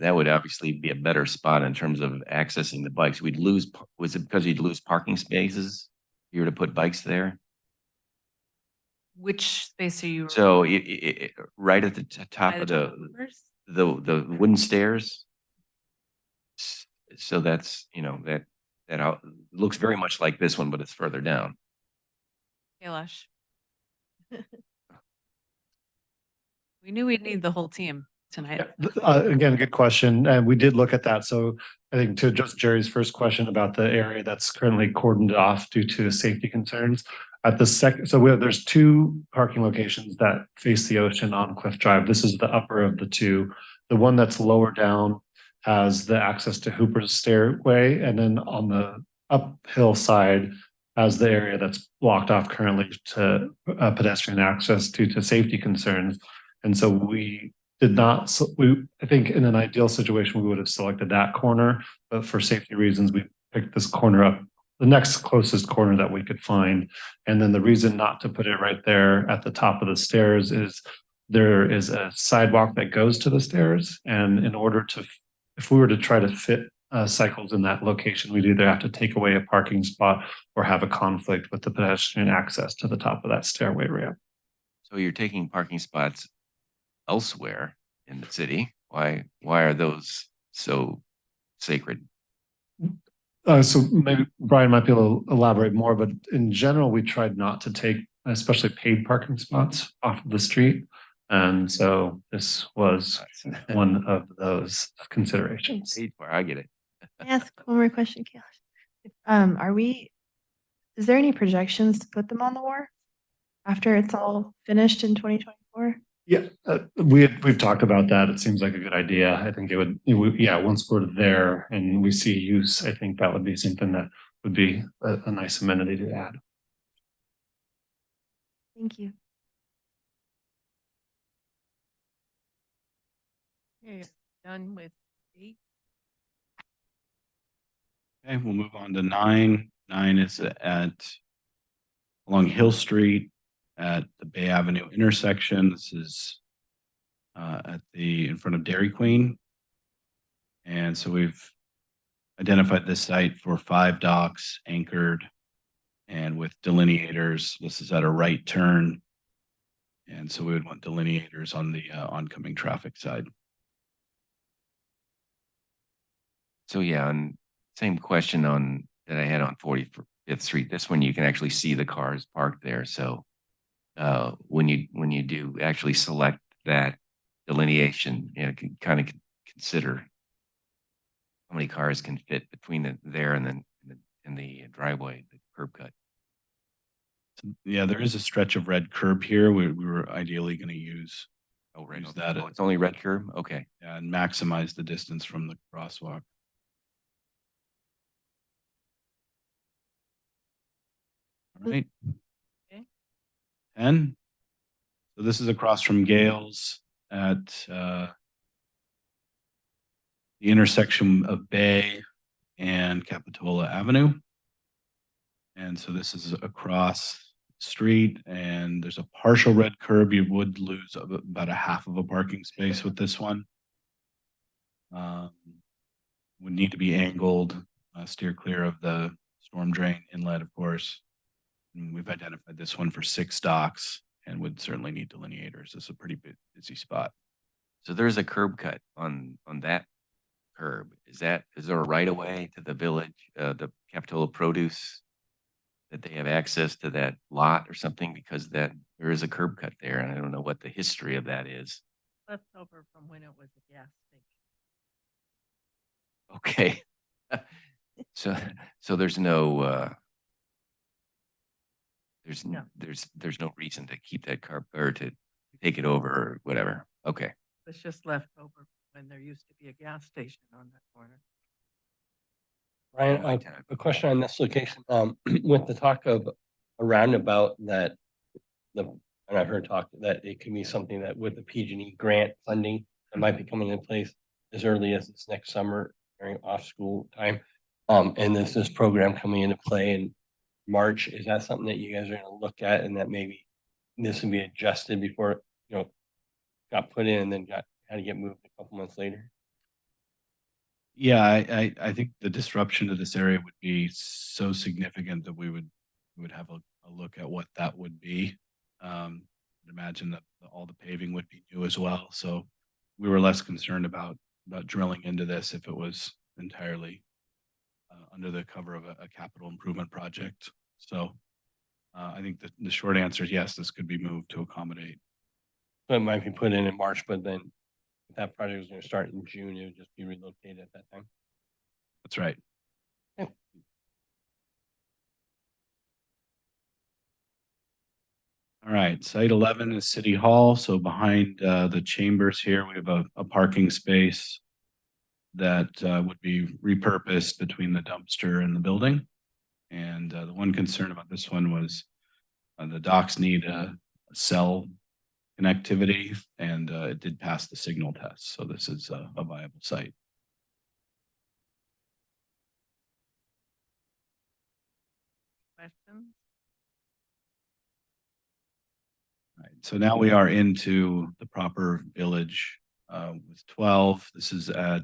That would obviously be a better spot in terms of accessing the bikes. Was it because you'd lose parking spaces if you were to put bikes there? Which space are you? So right at the top by of top of Hoopers? the wooden stairs. So that's, that looks very much like this one, but it's further down. Kailash. We knew we'd need the whole team tonight. Again, good question. And we did look at that. So I think to address Jerry's first question about the area that's currently cordoned off due to safety concerns. At the second, so there's 2 parking locations that face the ocean on Cliff Drive. This is the upper of the 2. The one that's lower down has the access to Hooper's stairway, and then on the uphill side has the area that's blocked off currently to pedestrian access due to safety concerns. And so we did not, I think in an ideal situation, we would have selected that corner, but for safety reasons, we picked this corner up, the next closest corner that we could find. And then the reason not to put it right there at the top of the stairs is there is a sidewalk that goes to the stairs. And in order to, if we were to try to fit cycles in that location, we'd either have to take away a parking spot or have a conflict with the pedestrian access to the top of that stairway ramp. So you're taking parking spots elsewhere in the city. Why are those so sacred? So maybe Brian might be able to elaborate more, but in general, we tried not to take especially paid parking spots off of the street. And so this was one of those considerations. I get it. Can I ask one more question, Kailash? Is there any projections to put them on the wharf after it's all finished in 2024? Yeah, we've talked about that. It seems like a good idea. I think once we're there and we see use, I think that would be something that would be a nice amenity to add. Thank you. Okay, done with 8. Okay, we'll move on to 9. 9 is along Hill Street at the Bay Avenue intersection. This is in front of Dairy Queen. And so we've identified this site for 5 docks anchored and with delineators. This is at a right turn. And so we would want delineators on the oncoming traffic side. So yeah, and same question that I had on 45th Street. This one you can actually see the cars parked there. So when you do actually select that delineation, you can kind of consider how many cars can fit between there and then in the driveway, the curb cut. Yeah, there is a stretch of red curb here. We were ideally going to use that. It's only red curb. Okay. Yeah, and maximize the distance from the crosswalk. All right. Okay. 10. So this is across from Gales at the intersection of Bay and Capitola Avenue. And so this is across the street, and there's a partial red curb. You would lose about a half of a parking space with this one. Would need to be angled, steer clear of the storm drain inlet, of course. And we've identified this one for 6 docks and would certainly need delineators. It's a pretty busy spot. So there's a curb cut on that curb. Is there a right of way to the village, the Capitola Produce, that they have access to that lot or something, because that there is a curb cut there, and I don't know what the history of that is. Left over from when it was a gas station. Okay. So, so there's no, No. there's no reason to keep that curb or to take it over or whatever. Okay. It's just left over when there used to be a gas station on that corner. Ryan, a question on this location, with the talk of a roundabout that and I've heard talk that it can be something that with the PG&E grant funding that might be coming in place as early as this next summer during off-school time. And there's this program coming into play in March. Is that something that you guys are gonna look at and that maybe this can be adjusted before, got put in and then had to get moved a couple months later? Yeah, I think the disruption to this area would be so significant that we would have a look at what that would be. I'd imagine that all the paving would be new as well. So we were less concerned about drilling into this if it was entirely under the cover of a capital improvement project. So I think that the short answer is yes, this could be moved to accommodate. So it might be put in March, but then if that project was gonna start in June, it would just be relocated at that time. That's right. All right, site 11 is City Hall. So behind the chambers here, we have a parking space that would be repurposed between the dumpster and the building. And the one concern about this one was the docks need a cell connectivity, and it did pass the signal test. So this is a viable site. Questions? Right, so now we are into the proper village with 12. This is at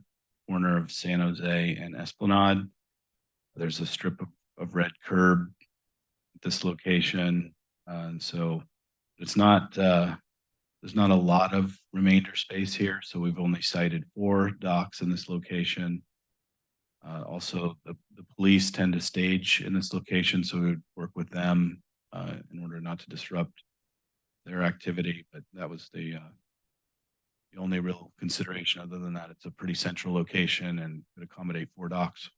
corner of San Jose and Esplanade. There's a strip of red curb at this location, and so it's not there's not a lot of remainder space here. So we've only cited 4 docks in this location. Also, the police tend to stage in this location, so we would work with them in order not to disrupt their activity. But that was the only real consideration. Other than that, it's a pretty central location and could accommodate 4 docks.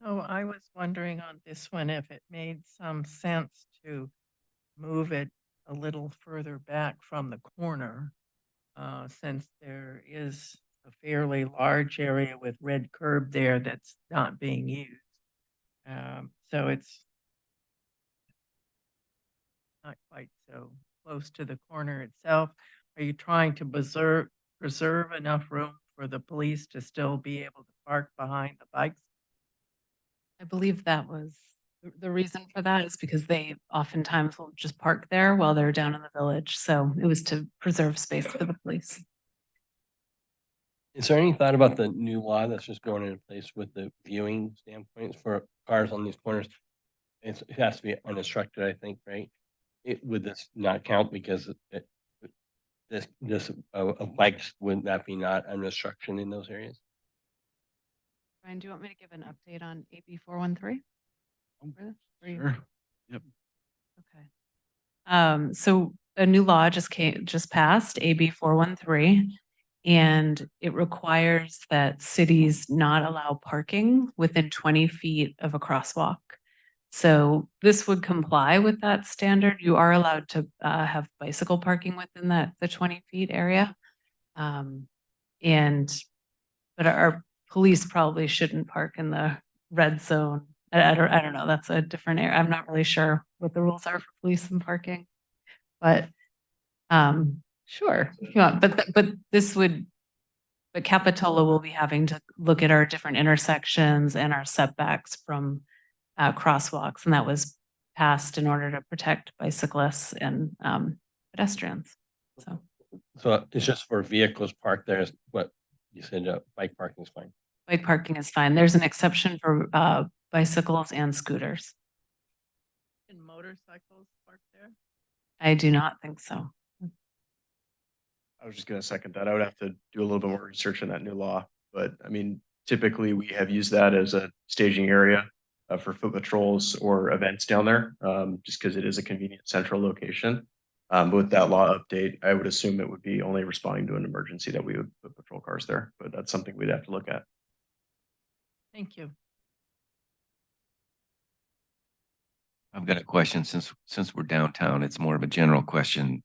Oh, I was wondering on this one if it made some sense to move it a little further back from the corner, since there is a fairly large area with red curb there that's not being used. So it's not quite so close to the corner itself. Are you trying to preserve enough room for the police to still be able to park behind the bikes? I believe that was the reason for that is because they oftentimes will just park there while they're down in the village. So it was to preserve space for the police. Is there any thought about the new law that's just going into place with the viewing standpoints for cars on these corners? It has to be uninstructed, I think, right? Would this not count because bikes, would that be not under instruction in those areas? Brian, do you want me to give an update on AB 413? Sure. Yep. Okay. So a new law just passed, AB 413, and it requires that cities not allow parking within 20 feet of a crosswalk. So this would comply with that standard. You are allowed to have bicycle parking within the 20 feet area. But our police probably shouldn't park in the red zone. I don't know. That's a different area. I'm not really sure what the rules are for police and parking. But sure, if you want. But Capitola will be having to look at our different intersections and our setbacks from crosswalks, and that was passed in order to protect bicyclists and pedestrians. So it's just for vehicles parked there is what you said, bike parking is fine. Bike parking is fine. There's an exception for bicycles and scooters. Can motorcycles park there? I do not think so. I was just going to second that. I would have to do a little bit more research on that new law, but I mean, typically we have used that as a staging area for foot patrols or events down there, just because it is a convenient central location. But with that law update, I would assume it would be only responding to an emergency that we would put patrol cars there, but that's something we'd have to look at. Thank you. I've got a question since we're downtown, it's more of a general question.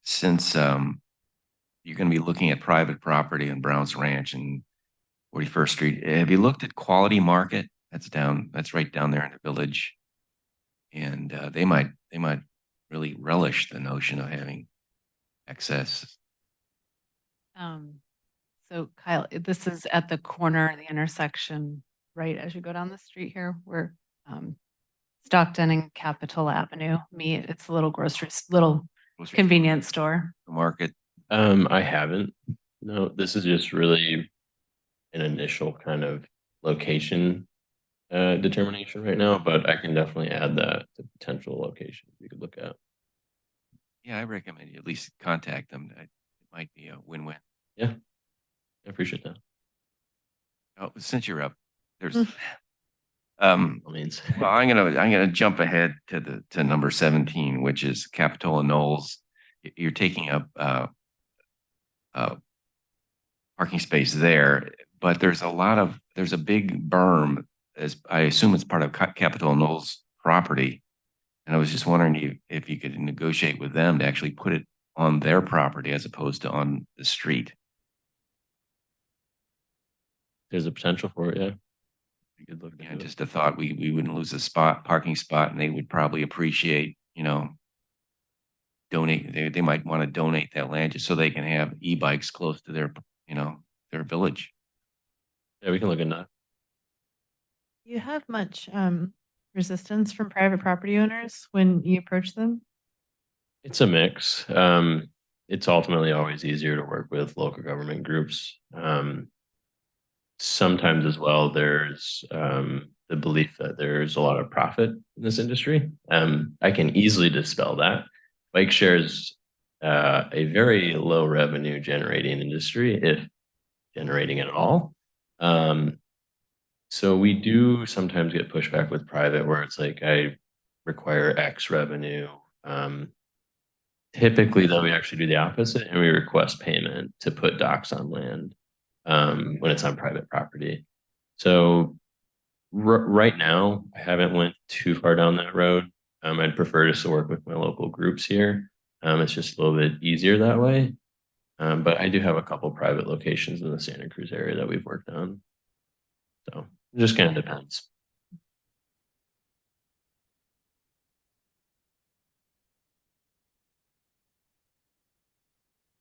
Since you're gonna be looking at private property in Browns Ranch and 41st Street, have you looked at Quality Market? That's right down there in the village. And they might really relish the notion of having access. So Kyle, this is at the corner, the intersection, right as you go down the street here, where Stockton and Capitol Avenue meet. It's a little little convenience store. Market. I haven't. No, this is just really an initial kind of location determination right now, but I can definitely add that to potential locations we could look at. Yeah, I recommend you at least contact them. It might be a win-win. Yeah, I appreciate that. Oh, since you're up, there's Means. well, I'm gonna jump ahead to number 17, which is Capitola Knolls. You're taking up parking space there, but there's a big berm, as I assume it's part of Capitola Knolls property. And I was just wondering if you could negotiate with them to actually put it on their property as opposed to on the street. There's a potential for it, yeah. You could look Yeah, just a thought, we wouldn't lose a parking spot, and they would probably appreciate, donate, they might want to donate that land just so they can have e-bikes close to their village. Yeah, we can look at that. Do you have much resistance from private property owners when you approach them? It's a mix. It's ultimately always easier to work with local government groups. Sometimes as well, there's the belief that there's a lot of profit in this industry. I can easily dispel that. Bike share is a very low revenue generating industry, if generating at all. So we do sometimes get pushback with private where it's like, I require X revenue. Typically, though, we actually do the opposite and we request payment to put docks on land when it's on private property. So right now, I haven't went too far down that road. I'd prefer just to work with my local groups here. It's just a little bit easier that way. But I do have a couple private locations in the Santa Cruz area that we've worked on. So it just kind of depends.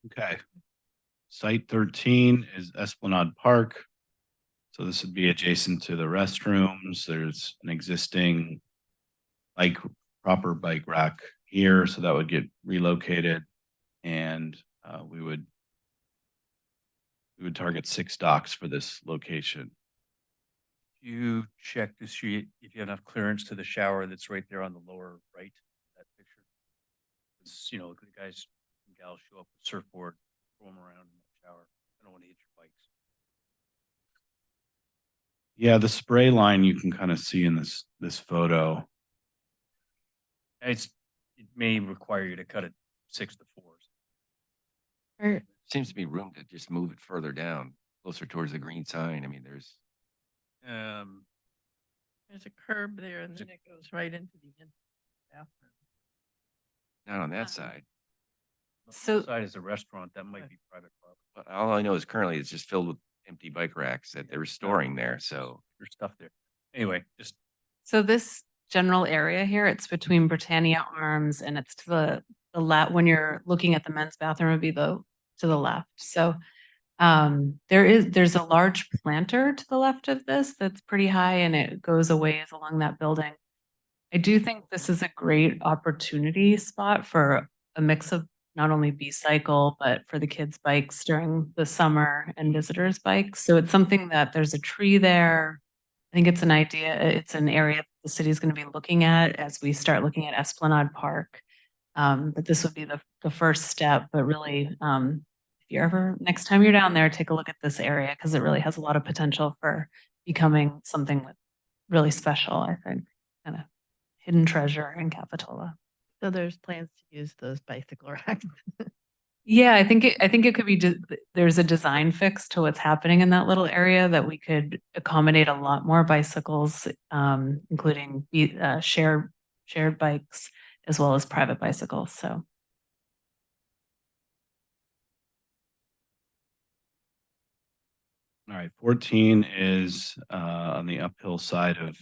Okay. Site 13 is Esplanade Park. So this would be adjacent to the restrooms. There's an existing proper bike rack here, so that would get relocated, and we would target 6 docks for this location. You check to see if you have enough clearance to the shower that's right there on the lower right of that picture. It's, the guys and gals show up with surfboard, throw them around in that shower. I don't want to hit your bikes. Yeah, the spray line you can kind of see in this photo. It may require you to cut it 6 to 4s. Seems to be room to just move it further down, closer towards the green sign. I mean, there's a curb there and then it goes right into the bathroom. not on that side. So Side is a restaurant, that might be private property. But all I know is currently it's just filled with empty bike racks that they're storing there. So There's stuff there. Anyway, just So this general area here, it's between Britannia Arms and it's to the left. When you're looking at the men's bathroom, would be to the left. So there's a large planter to the left of this that's pretty high and it goes a ways along that building. I do think this is a great opportunity spot for a mix of not only B-Cycle, but for the kids' bikes during the summer and visitors' bikes. So it's something that there's a tree there. I think it's an area the city is going to be looking at as we start looking at Esplanade Park. But this would be the first step, but really, if you're ever, next time you're down there, take a look at this area because it really has a lot of potential for becoming something with really special, I think, kind of hidden treasure in Capitola. So there's plans to use those bicycle racks. Yeah, I think it could be, there's a design fix to what's happening in that little area that we could accommodate a lot more bicycles, including shared bikes as well as private bicycles. So All right, 14 is on the uphill side of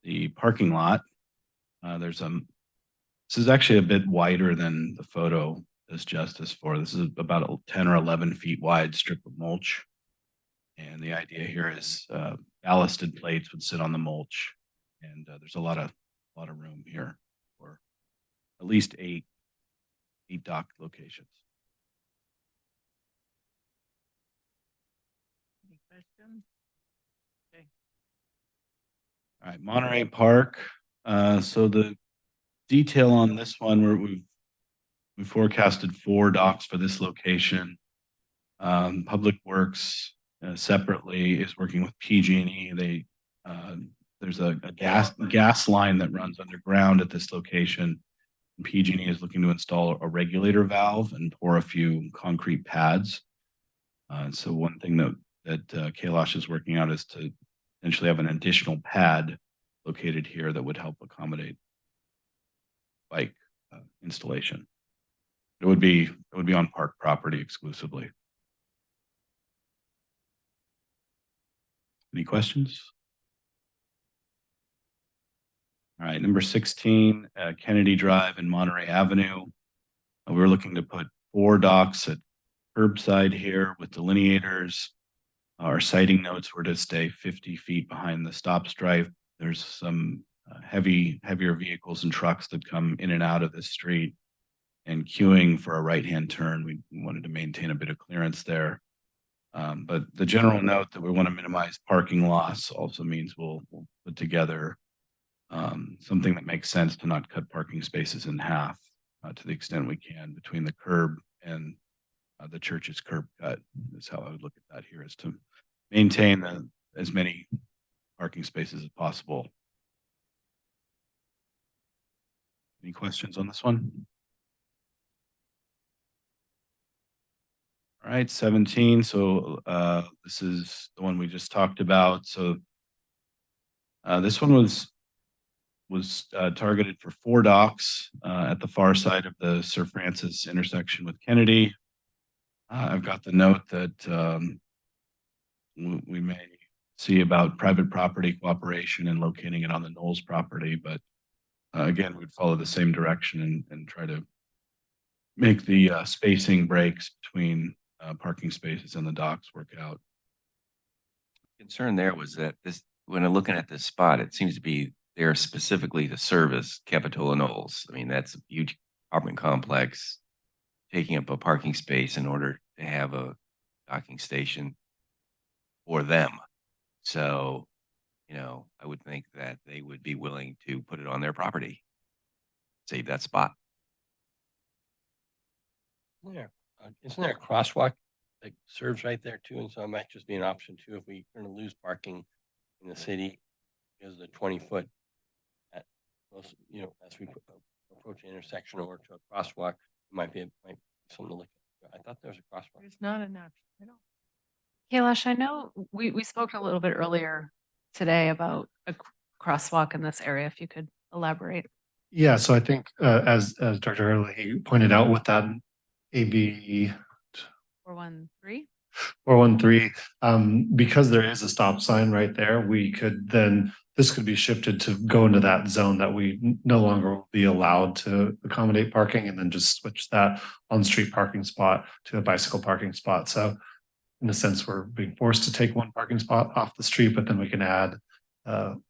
the parking lot. This is actually a bit wider than the photo does justice for. This is about a 10 or 11 feet wide strip of mulch. And the idea here is ballasted plates would sit on the mulch, and there's a lot of room here for at least eight dock locations. Any questions? Okay. All right, Monterey Park. So the detail on this one, we forecasted 4 docks for this location. Public Works separately is working with PG&E. There's a gas line that runs underground at this location. PG&E is looking to install a regulator valve and pour a few concrete pads. So one thing that Kailash is working out is to potentially have an additional pad located here that would help accommodate bike installation. It would be on park property exclusively. Any questions? All right, number 16, Kennedy Drive and Monterey Avenue. We're looking to put 4 docks at curbside here with delineators. Our sighting notes were to stay 50 feet behind the stop stripe. There's some heavier vehicles and trucks that come in and out of this street, and queuing for a right-hand turn. We wanted to maintain a bit of clearance there. But the general note that we want to minimize parking loss also means we'll put together something that makes sense to not cut parking spaces in half to the extent we can between the curb and the church's curb cut. Is how I would look at that here, is to maintain as many parking spaces as possible. Any questions on this one? All right, 17. So this is the one we just talked about. So this one was targeted for 4 docks at the far side of the Sir Francis intersection with Kennedy. I've got the note that we may see about private property cooperation and locating it on the Knowles property, but again, we'd follow the same direction and try to make the spacing breaks between parking spaces and the docks work out. Concern there was that when I'm looking at this spot, it seems to be there specifically to service Capitola Knowles. I mean, that's a huge apartment complex, taking up a parking space in order to have a docking station for them. So, I would think that they would be willing to put it on their property, save that spot. Isn't there a crosswalk that serves right there too? And so it might just be an option too, if we're going to lose parking in the city because of the 20-foot as we approach the intersection or to a crosswalk, it might be something to look at. I thought there was a crosswalk. There's not an option. I don't. Kailash, I know we spoke a little bit earlier today about a crosswalk in this area. If you could elaborate. Yeah, so I think as Dr. Hurley pointed out with that AB 413. 413, because there is a stop sign right there, this could be shifted to go into that zone that we no longer will be allowed to accommodate parking, and then just switch that on-street parking spot to a bicycle parking spot. So in a sense, we're being forced to take one parking spot off the street, but then we can add 4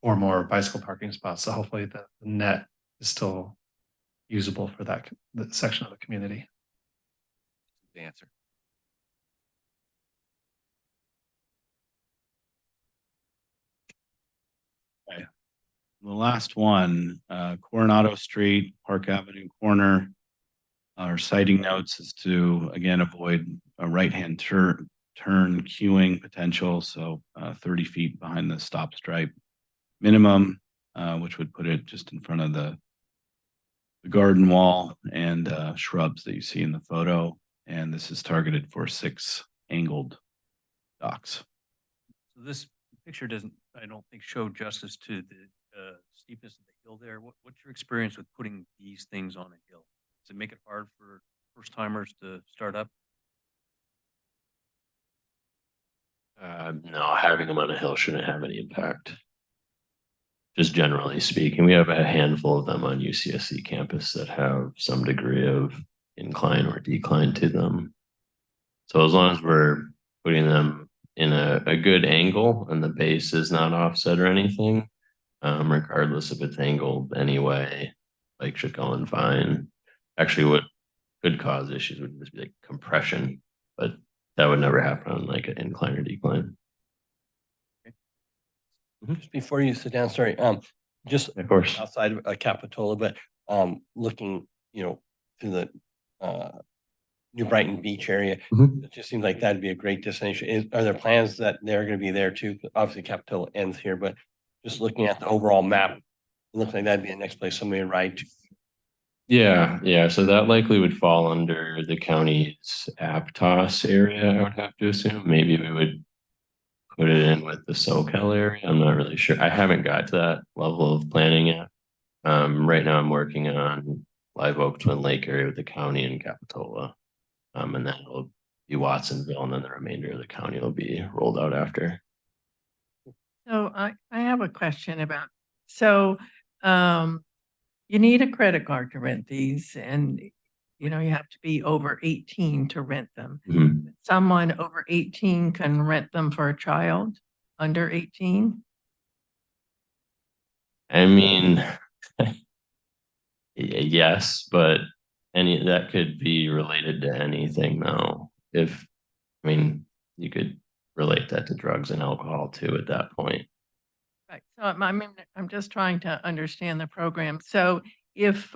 more bicycle parking spots. So hopefully the net is still usable for that section of the community. The answer. Okay. The last one, Coronado Street, Park Avenue corner. Our sighting notes is to again avoid a right-hand turn turn queuing potential, so 30 feet behind the stop stripe minimum, which would put it just in front of the garden wall and shrubs that you see in the photo. And this is targeted for 6 angled docks. So this picture doesn't, I don't think, show justice to the steepness of the hill there. What's your experience with putting these things on a hill? Does it make it hard for first timers to start up? No, having them on a hill shouldn't have any impact. Just generally speaking, we have a handful of them on UCSC campus that have some degree of incline or decline to them. So as long as we're putting them in a good angle and the base is not offset or anything, regardless if it's angled anyway, like should go in fine. Actually, what could cause issues would just be like compression, but that would never happen on like an incline or decline. Just before you sit down, sorry, just Of course. outside of Capitola, but looking, through the New Brighton Beach area, it just seems like that'd be a great destination. Are there plans that they're going to be there too? Obviously, Capitola ends here, but just looking at the overall map, it looks like that'd be the next place somebody would ride to. Yeah. So that likely would fall under the county's Aptos area, I would have to assume. Maybe we would put it in with the SoCal area. I'm not really sure. I haven't got to that level of planning yet. Right now I'm working on Live Oak Twin Lake area with the county and Capitola. And then it'll be Watsonville, and then the remainder of the county will be rolled out after. So I have a question about, so you need a credit card to rent these, and you have to be over 18 to rent them. Mhm. Someone over 18 can rent them for a child under 18? I mean, yes, but that could be related to anything though. You could relate that to drugs and alcohol too at that point. Right. So I'm just trying to understand the program. So if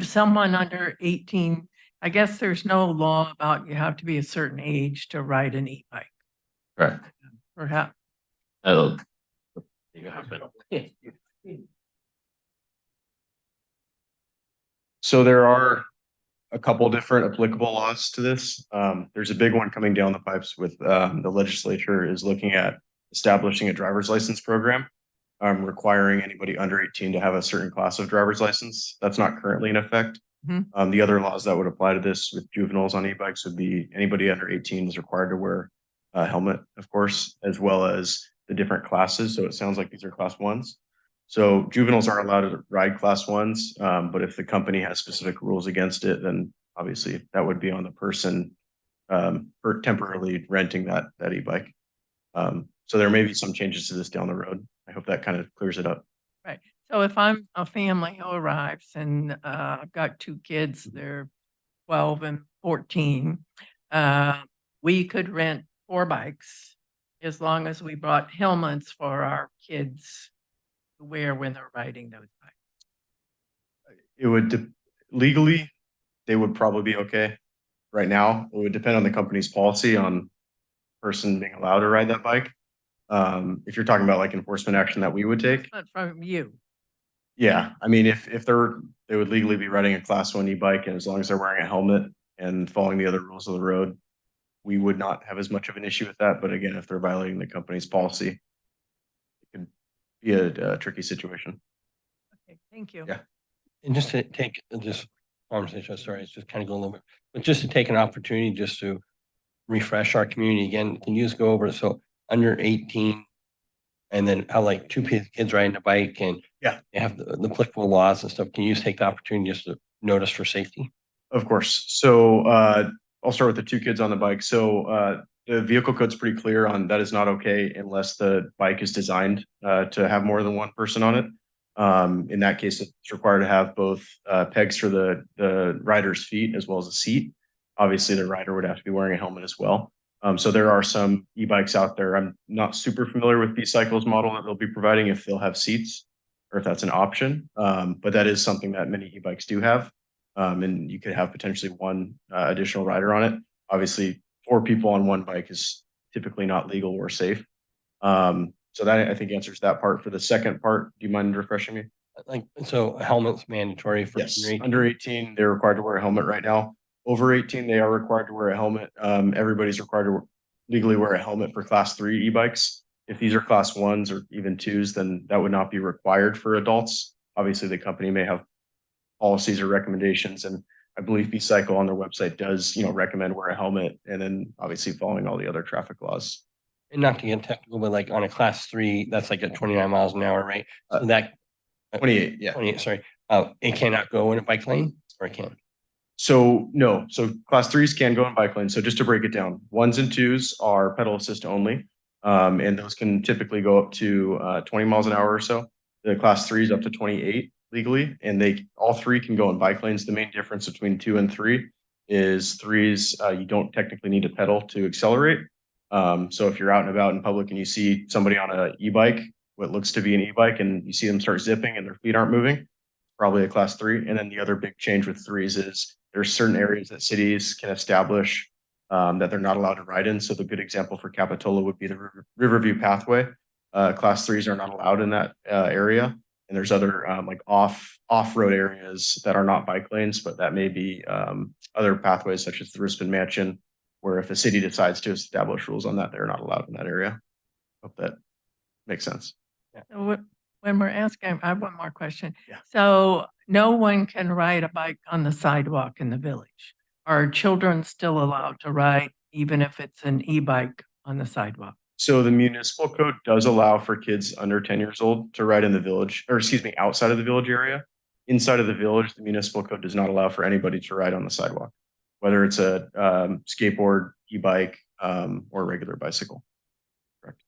someone under 18, I guess there's no law about you have to be a certain age to ride an e-bike. Correct. Perhaps. That'll happen. So there are a couple different applicable laws to this. There's a big one coming down the pipes with the legislature is looking at establishing a driver's license program, requiring anybody under 18 to have a certain class of driver's license. That's not currently in effect. The other laws that would apply to this with juveniles on e-bikes would be anybody under 18 is required to wear a helmet, of course, as well as the different classes. So it sounds like these are class 1s. So juveniles aren't allowed to ride class 1s, but if the company has specific rules against it, then obviously that would be on the person for temporarily renting that e-bike. So there may be some changes to this down the road. I hope that kind of clears it up. Right. So if I'm a family who arrives and I've got 2 kids, they're 12 and 14, we could rent 4 bikes as long as we brought helmets for our kids to wear when they're riding those bikes. It would legally, they would probably be okay. Right now, it would depend on the company's policy on person being allowed to ride that bike. If you're talking about like enforcement action that we would take. But from you. Yeah, I mean, if they would legally be riding a class 1 e-bike, and as long as they're wearing a helmet and following the other rules of the road, we would not have as much of an issue with that. But again, if they're violating the company's policy, it could be a tricky situation. Okay, thank you. Yeah. And just to take this conversation, sorry, it's just kind of going a little bit, but just to take an opportunity just to refresh our community again, can you just go over, so under 18, and then how like 2 kids riding a bike and yeah, they have the applicable laws and stuff. Can you just take the opportunity just to notice for safety? Of course. So I'll start with the 2 kids on the bike. So the vehicle code's pretty clear on that is not okay unless the bike is designed to have more than 1 person on it. In that case, it's required to have both pegs for the rider's feet as well as a seat. Obviously, the rider would have to be wearing a helmet as well. So there are some e-bikes out there. I'm not super familiar with B-Cycle's model that they'll be providing if they'll have seats or if that's an option. But that is something that many e-bikes do have. And you could have potentially 1 additional rider on it. Obviously, 4 people on one bike is typically not legal or safe. So that I think answers that part. For the second part, do you mind refreshing me? Like, so a helmet's mandatory for. Yes, under 18, they're required to wear a helmet right now. Over 18, they are required to wear a helmet. Everybody's required to legally wear a helmet for class 3 e-bikes. If these are class 1s or even 2s, then that would not be required for adults. Obviously, the company may have policies or recommendations, and I believe B-Cycle on their website does, recommend wear a helmet, and then obviously following all the other traffic laws. And not to get technical, but like on a class 3, that's like at 29 miles an hour, right? So that 28, yeah. 28, sorry. It cannot go in a bike lane, or it can? So no, so class 3s can go in bike lanes. So just to break it down, 1s and 2s are pedal assist only. And those can typically go up to 20 miles an hour or so. The class 3s up to 28 legally, and they all 3 can go in bike lanes. The main difference between 2 and 3 is 3s you don't technically need to pedal to accelerate. So if you're out and about in public and you see somebody on an e-bike, what looks to be an e-bike, and you see them start zipping and their feet aren't moving, probably a class 3. And then the other big change with 3s is there's certain areas that cities can establish that they're not allowed to ride in. So the good example for Capitola would be the Riverview Pathway. Class 3s are not allowed in that area. And there's other like off-road areas that are not bike lanes, but that may be other pathways such as the Rispin Mansion, where if a city decides to establish rules on that, they're not allowed in that area. Hope that makes sense. So when we're asking, I have one more question. Yeah. So no one can ride a bike on the sidewalk in the village? Are children still allowed to ride even if it's an e-bike on the sidewalk? So the municipal code does allow for kids under 10 years old to ride in the village, or excuse me, outside of the village area. Inside of the village, the municipal code does not allow for anybody to ride on the sidewalk, whether it's a skateboard, e-bike, or regular bicycle. Correct.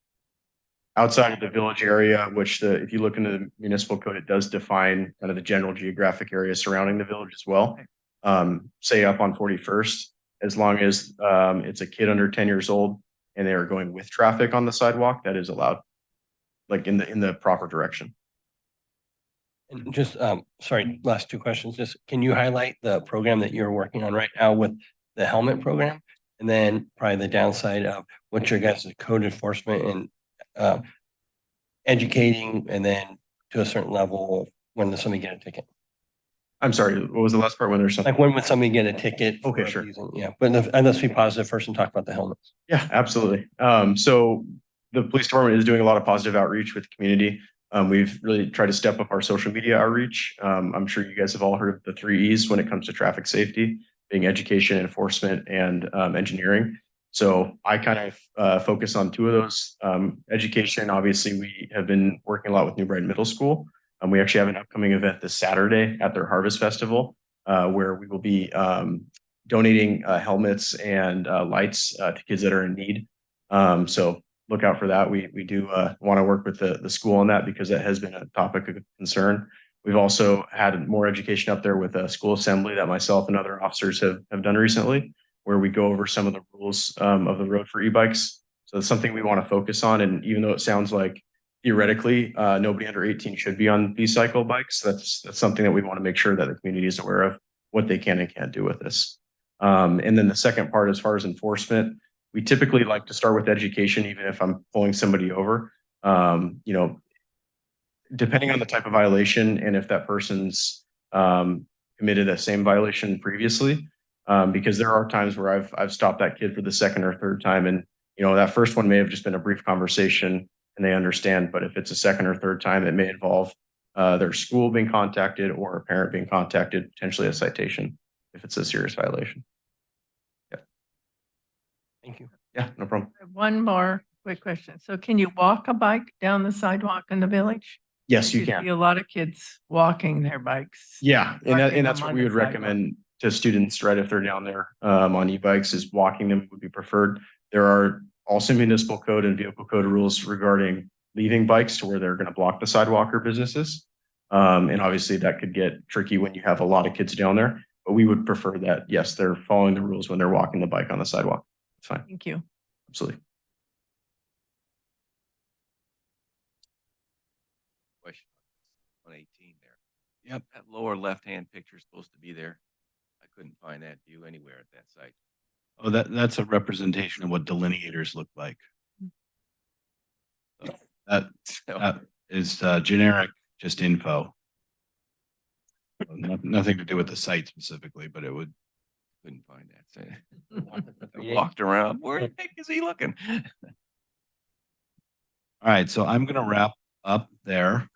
Outside of the village area, which if you look into the municipal code, it does define kind of the general geographic area surrounding the village as well. Say up on 41st, as long as it's a kid under 10 years old and they are going with traffic on the sidewalk, that is allowed, like in the proper direction. And just, sorry, last 2 questions. Just can you highlight the program that you're working on right now with the helmet program? And then probably the downside of what's your guys' code enforcement and educating, and then to a certain level, when does somebody get a ticket? I'm sorry, what was the last part? When there's something? Like when would somebody get a ticket? Okay, for sure. abusing- Yeah, but let's be positive first and talk about the helmets. Yeah, absolutely. So the police department is doing a lot of positive outreach with the community. We've really tried to step up our social media outreach. I'm sure you guys have all heard of the 3 E's when it comes to traffic safety, being education, enforcement, and engineering. So I kind of focus on 2 of those. Education, obviously, we have been working a lot with New Brighton Middle School. We actually have an upcoming event this Saturday at their Harvest Festival, where we will be donating helmets and lights to kids that are in need. So look out for that. We do want to work with the school on that because that has been a topic of concern. We've also had more education up there with a school assembly that myself and other officers have done recently, where we go over some of the rules of the road for e-bikes. So it's something we want to focus on. And even though it sounds like theoretically nobody under 18 should be on B-Cycle bikes, that's something that we want to make sure that the community is aware of what they can and can't do with this. And then the second part, as far as enforcement, we typically like to start with education, even if I'm pulling somebody over. Depending on the type of violation and if that person's committed the same violation previously, because there are times where I've stopped that kid for the second or third time, and that first one may have just been a brief conversation and they understand, but if it's a second or third time, it may involve their school being contacted or a parent being contacted, potentially a citation if it's a serious violation. Yeah. Thank you. Yeah, no problem. One more quick question. So can you walk a bike down the sidewalk in the village? Yes, you See can. a lot of kids walking their bikes. Yeah, parking and that's them what on we the would sidewalk. recommend to students, right? If they're down there on e-bikes, is walking them would be preferred. There are also municipal code and vehicle code rules regarding leaving bikes to where they're going to block the sidewalk or businesses. And obviously that could get tricky when you have a lot of kids down there, but we would prefer that, yes, they're following the rules when they're walking the bike on the sidewalk. It's fine. Thank you. Absolutely. Question on 18 there. Yep, that lower left-hand picture is supposed to be there. I couldn't find that view anywhere at that site. Oh, that's a representation of what delineators look like. So that is generic, just info. Nothing to do with the site specifically, but it would. Couldn't find that. So I walked around. Where the heck is he looking? All right, so I'm gonna wrap up there.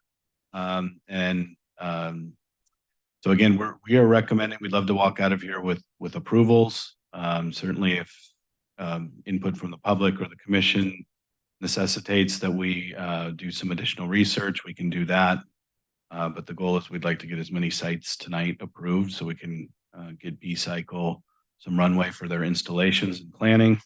So again, we are recommending, we'd love to walk out of here with approvals. Certainly if input from the public or the commission necessitates that we do some additional research, we can do that. But the goal is we'd like to get as many sites tonight approved so we can get B-Cycle some runway for their installations and planning.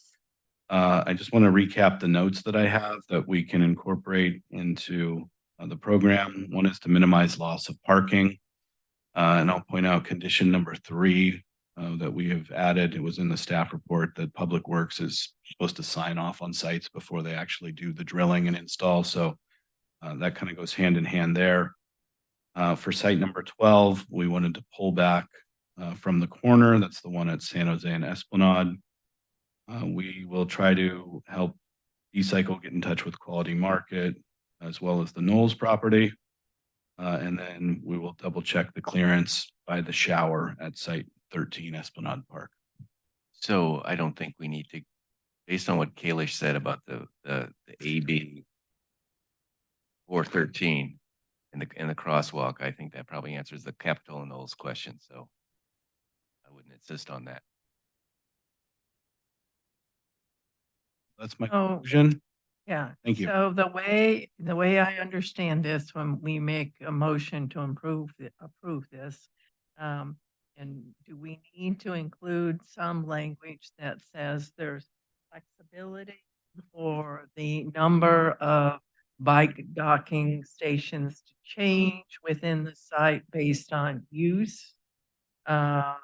I just want to recap the notes that I have that we can incorporate into the program. One is to minimize loss of parking. And I'll point out condition number 3 that we have added. It was in the staff report that Public Works is supposed to sign off on sites before they actually do the drilling and install. So that kind of goes hand in hand there. For site number 12, we wanted to pull back from the corner. That's the one at San Jose and Esplanade. We will try to help B-Cycle get in touch with Quality Market as well as the Knowles property. And then we will double check the clearance by the shower at site 13 Esplanade Park. So I don't think we need to, based on what Kalish said about the AB 413 and the crosswalk, I think that probably answers the Capitola Knowles question. So I wouldn't insist on that. That's my Oh. conclusion. Yeah. Thank you. So the way I understand this, when we make a motion to approve this, and do we need to include some language that says there's flexibility for the number of bike docking stations to change within the site based on use? That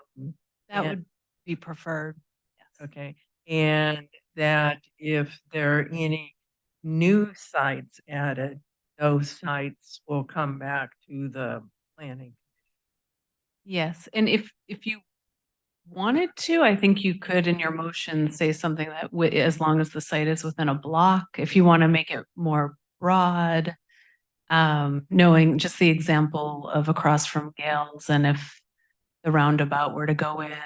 and- would be preferred. Yes. Okay, and that if there are any new sites added, those sites will come back to the planning. Yes, and if you wanted to, I think you could in your motion say something that as long as the site is within a block, if you want to make it more broad, knowing just the example of across from Gales, and if the roundabout were to go in,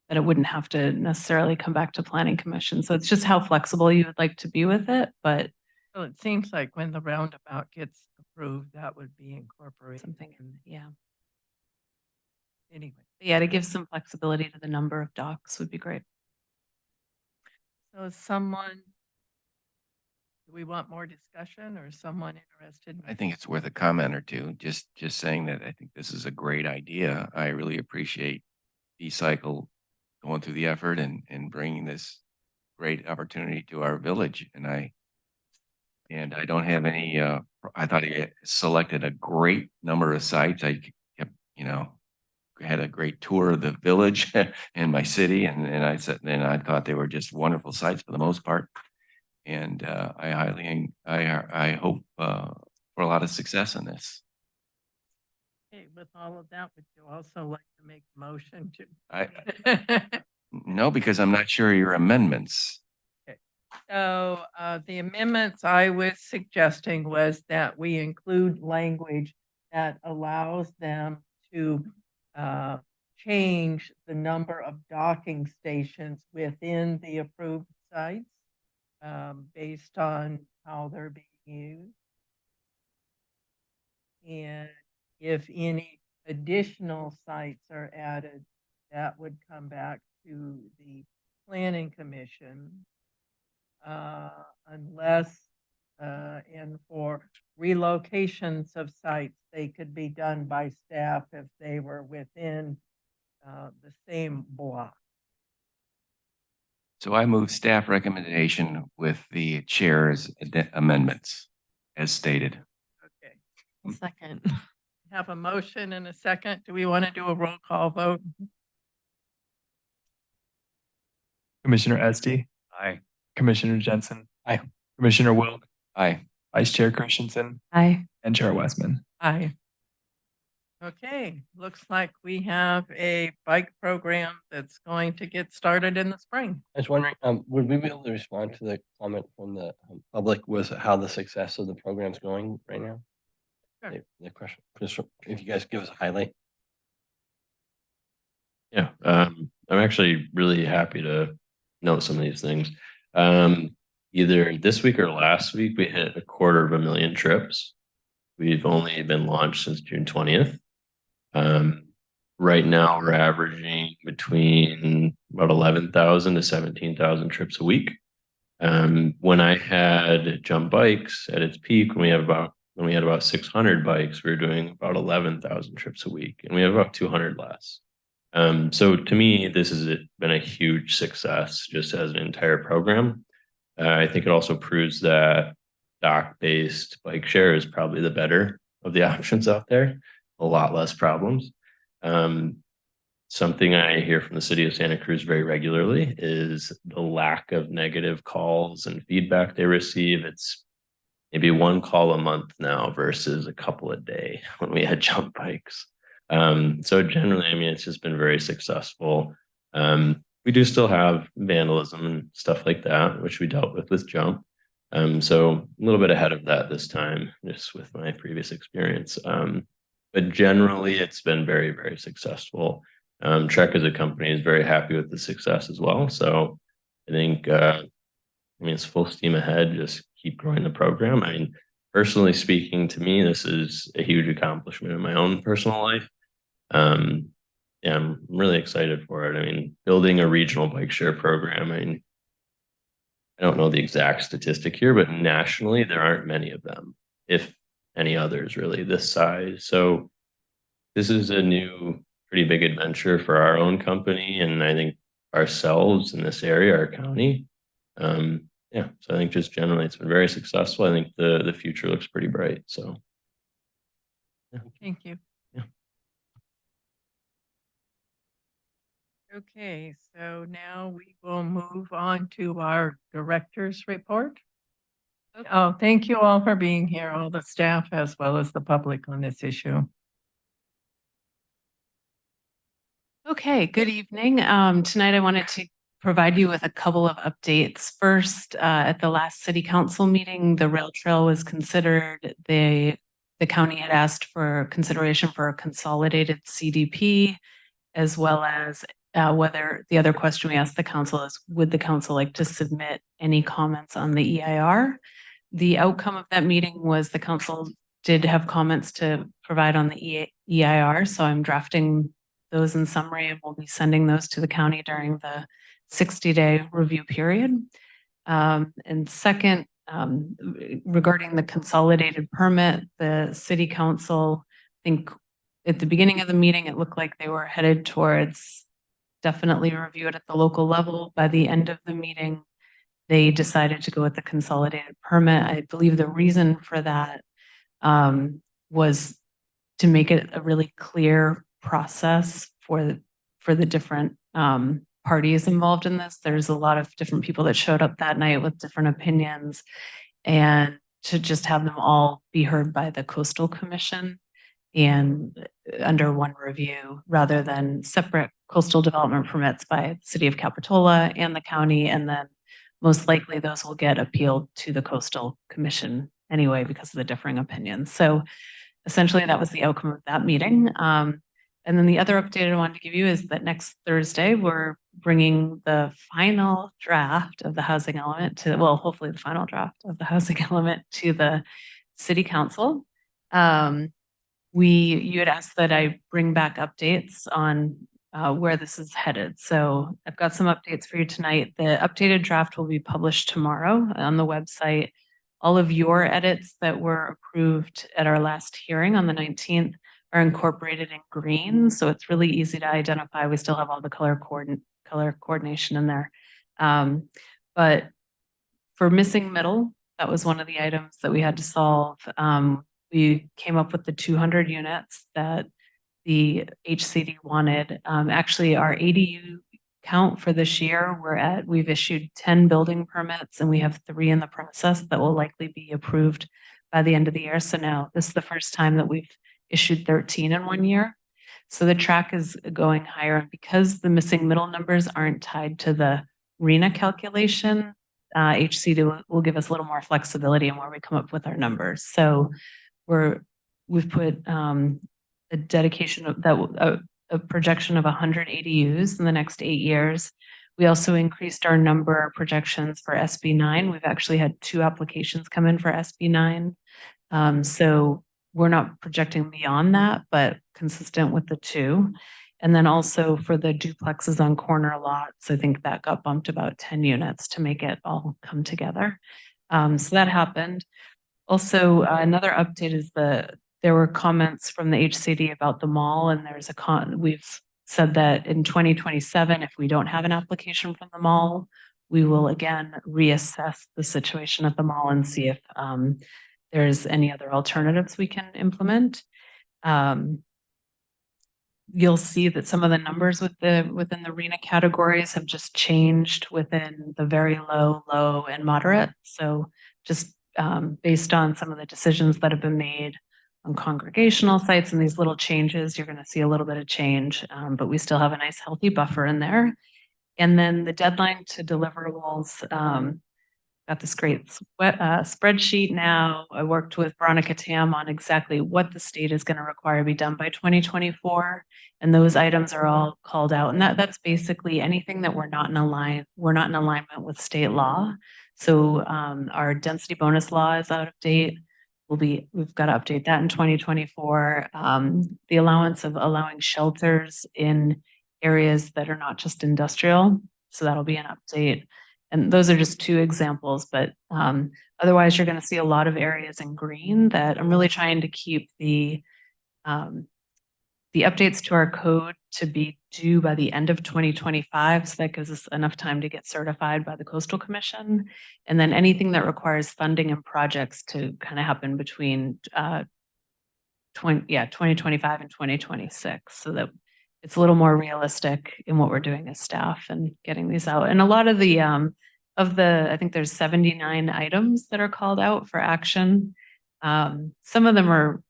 that it wouldn't have to necessarily come back to planning commission. So it's just how flexible you would like to be with it, but So it seems like when the roundabout gets approved, that would be incorporated. something, yeah. Anyway, Yeah, to give some flexibility to the number of docks would be great. so is someone, do we want more discussion or someone interested? I think it's worth a comment or two. Just saying that I think this is a great idea. I really appreciate B-Cycle going through the effort and bringing this great opportunity to our village. And I don't have any, I thought he selected a great number of sites. I kept, had a great tour of the village and my city. And I said, and I thought they were just wonderful sites for the most part. And I hope for a lot of success in this. Okay, with all of that, would you also like to make a motion to? No, because I'm not sure your amendments. So the amendments I was suggesting was that we include language that allows them to change the number of docking stations within the approved sites based on how they're being used. And if any additional sites are added, that would come back to the planning commission. Unless, and for relocations of sites, they could be done by staff if they were within the same block. So I move staff recommendation with the chair's amendments as stated. Okay, Second. have a motion and a second. Do we want to do a roll call vote? Commissioner Esty, Aye. Commissioner Jensen. Aye. Commissioner Wilk, Aye. Vice Chair Christensen, Aye. and Chair Westman. Aye. Okay, looks like we have a bike program that's going to get started in the spring. I was wondering, would we be able to respond to the comment from the public with how the success of the program's going right now? Sure. The question, just if you guys give us a highlight. Yeah, I'm actually really happy to note some of these things. Either this week or last week, we hit 250,000 trips. We've only been launched since June 20th. Right now, we're averaging between about 11,000 to 17,000 trips a week. When I had Jump Bikes at its peak, when we had about 600 bikes, we were doing about 11,000 trips a week, and we have about 200 less. So to me, this has been a huge success just as an entire program. I think it also proves that dock-based bike share is probably the better of the options out there. A lot less problems. Something I hear from the city of Santa Cruz very regularly is the lack of negative calls and feedback they receive. It's maybe one call a month now versus a couple a day when we had Jump Bikes. So generally, I mean, it's just been very successful. We do still have vandalism and stuff like that, which we dealt with Jump. So a little bit ahead of that this time, just with my previous experience. But generally, it's been very, very successful. Trek as a company is very happy with the success as well. So I think, it's full steam ahead. Just keep growing the program. I mean, personally speaking, to me, this is a huge accomplishment in my own personal life. Yeah, I'm really excited for it. I mean, building a regional bike share program. I mean, I don't know the exact statistic here, but nationally, there aren't many of them, if any others really this size. So this is a new, pretty big adventure for our own company, and I think ourselves in this area, our county. Yeah, so I think just generally it's been very successful. I think the future looks pretty bright. So yeah. Thank you. Yeah. Okay, so now we will move on to our director's report. Oh, thank you all for being here, all the staff as well as the public on this issue. Okay, good evening. Tonight I wanted to provide you with a couple of updates. First, at the last city council meeting, the rail trail was considered. The county had asked for consideration for a consolidated CDP, as well as whether the other question we asked the council is, would the council like to submit any comments on the EIR? The outcome of that meeting was the council did have comments to provide on the EIR, so I'm drafting those in summary, and we'll be sending those to the county during the 60-day review period. And second, regarding the consolidated permit, the city council, I think at the beginning of the meeting, it looked like they were headed towards definitely review it at the local level. By the end of the meeting, they decided to go with the consolidated permit. I believe the reason for that was to make it a really clear process for the different parties involved in this. There's a lot of different people that showed up that night with different opinions, and to just have them all be heard by the Coastal Commission and under one review rather than separate coastal development permits by the city of Capitola and the county, and then most likely those will get appealed to the Coastal Commission anyway because of the differing opinions. So essentially that was the outcome of that meeting. And then the other update I wanted to give you is that next Thursday, we're bringing the final draft of the housing element to, well, hopefully the final draft of the housing element to the city council. You had asked that I bring back updates on where this is headed. So I've got some updates for you tonight. The updated draft will be published tomorrow on the website. All of your edits that were approved at our last hearing on the 19th are incorporated in green, so it's really easy to identify. We still have all the color coordination in there. But for missing middle, that was one of the items that we had to solve. We came up with the 200 units that the HCD wanted. Actually, our ADU count for this year, we've issued 10 building permits, and we have 3 in the process that will likely be approved by the end of the year. So now this is the first time that we've issued 13 in 1 year. So the track is going higher. And because the missing middle numbers aren't tied to the RENA calculation, HCD will give us a little more flexibility in where we come up with our numbers. So we've put a dedication of that, a projection of 100 ADUs in the next 8 years. We also increased our number projections for SB9. We've actually had 2 applications come in for SB9. So we're not projecting beyond that, but consistent with the 2. And then also for the duplexes on corner lots, I think that got bumped about 10 units to make it all come together. So that happened. Also, another update is there were comments from the HCD about the mall, and there's we've said that in 2027, if we don't have an application from the mall, we will again reassess the situation at the mall and see if there's any other alternatives we can implement. You'll see that some of the numbers within the RENA categories have just changed within the very low, low, and moderate. So just based on some of the decisions that have been made on congregational sites and these little changes, you're going to see a little bit of change, but we still have a nice healthy buffer in there. And then the deadline to deliverables, got this great spreadsheet now. I worked with Veronica Tam on exactly what the state is going to require to be done by 2024. And those items are all called out. And that's basically anything that we're not in alignment with state law. So our density bonus law is out of date. We've got to update that in 2024. The allowance of allowing shelters in areas that are not just industrial. So that'll be an update. And those are just 2 examples, but otherwise you're going to see a lot of areas in green that I'm really trying to keep the updates to our code to be due by the end of 2025. So that gives us enough time to get certified by the Coastal Commission. And then anything that requires funding and projects to kind of happen between 2025 and 2026, so that it's a little more realistic in what we're doing as staff and getting these out. And a lot of I think there's 79 items that are called out for action. Some of them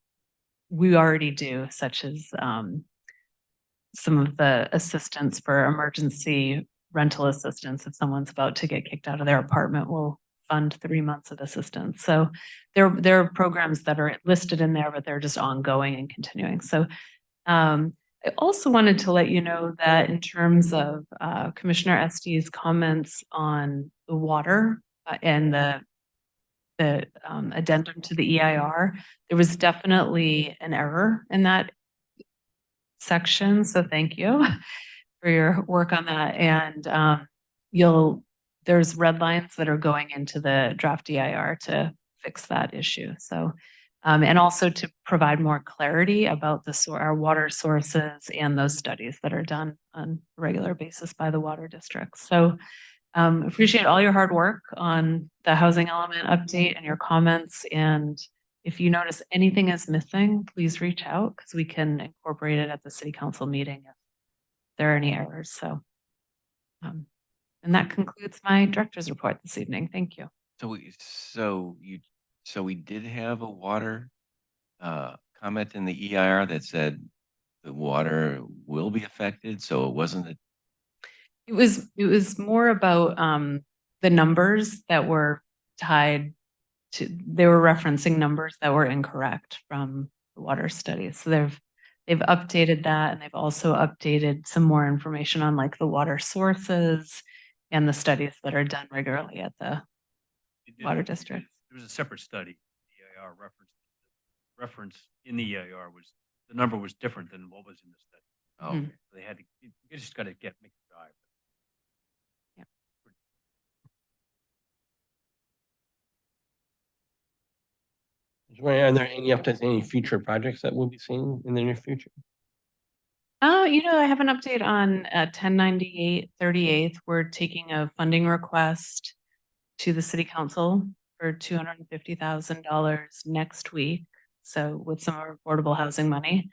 we already do, such as some of the assistance for emergency rental assistance. If someone's about to get kicked out of their apartment, we'll fund 3 months of assistance. So there are programs that are listed in there, but they're just ongoing and continuing. So I also wanted to let you know that in terms of Commissioner Estes' comments on the water and the addendum to the EIR, there was definitely an error in that section. So thank you for your work on that. And there's red lines that are going into the draft EIR to fix that issue. So and also to provide more clarity about our water sources and those studies that are done on a regular basis by the water districts. So appreciate all your hard work on the housing element update and your comments. And if you notice anything is missing, please reach out because we can incorporate it at the city council meeting if there are any errors. So, and that concludes my director's report this evening. Thank you. So we did have a water comment in the EIR that said the water will be affected. So it wasn't It was more about the numbers that were tied to. They were referencing numbers that were incorrect from the water study. So they've updated that, and they've also updated some more information on like the water sources and the studies that are done regularly at the water district. There was a separate study, the EIR reference in the EIR the number was different than what was in the study. Mm-hmm. They had to, you just got to make it drive. Are there any updates, any future projects that we'll be seeing in the near future? I have an update on 1098 38th. We're taking a funding request to the city council for $250,000 next week. So with some affordable housing money.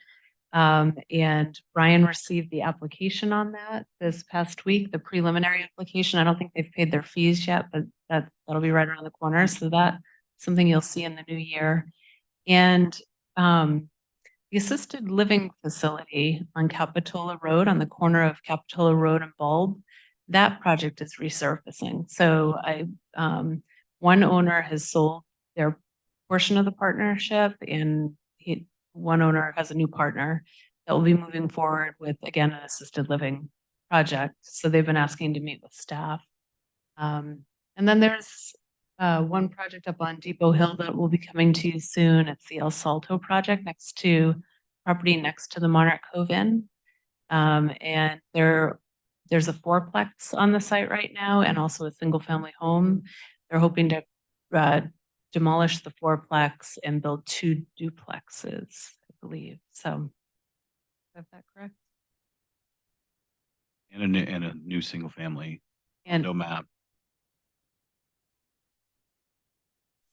And Brian received the application on that this past week, the preliminary application. I don't think they've paid their fees yet, but that'll be right around the corner. So that's something you'll see in the new year. And the assisted living facility on Capitola Road, on the corner of Capitola Road and Bulb, that project is resurfacing. So one owner has sold their portion of the partnership, and one owner has a new partner that will be moving forward with, again, an assisted living project. So they've been asking to meet with staff. And then there's one project up on Depot Hill that will be coming to you soon. It's the El Salto project property next to the Monarch Cove Inn. And there's a fourplex on the site right now and also a single family home. They're hoping to demolish the fourplex and build 2 duplexes, I believe. So, is that correct? And a new single family And no map.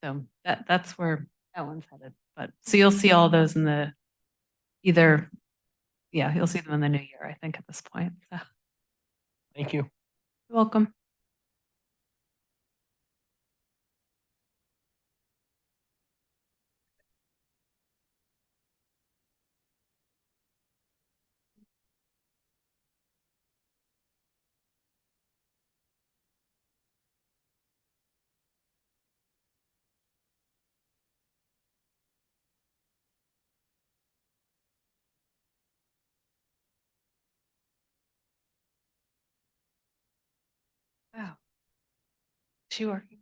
so that's where that one's headed. But so you'll see all those in the you'll see them in the new year, I think, at this point. So Thank you. you're welcome. Wow. Is she working?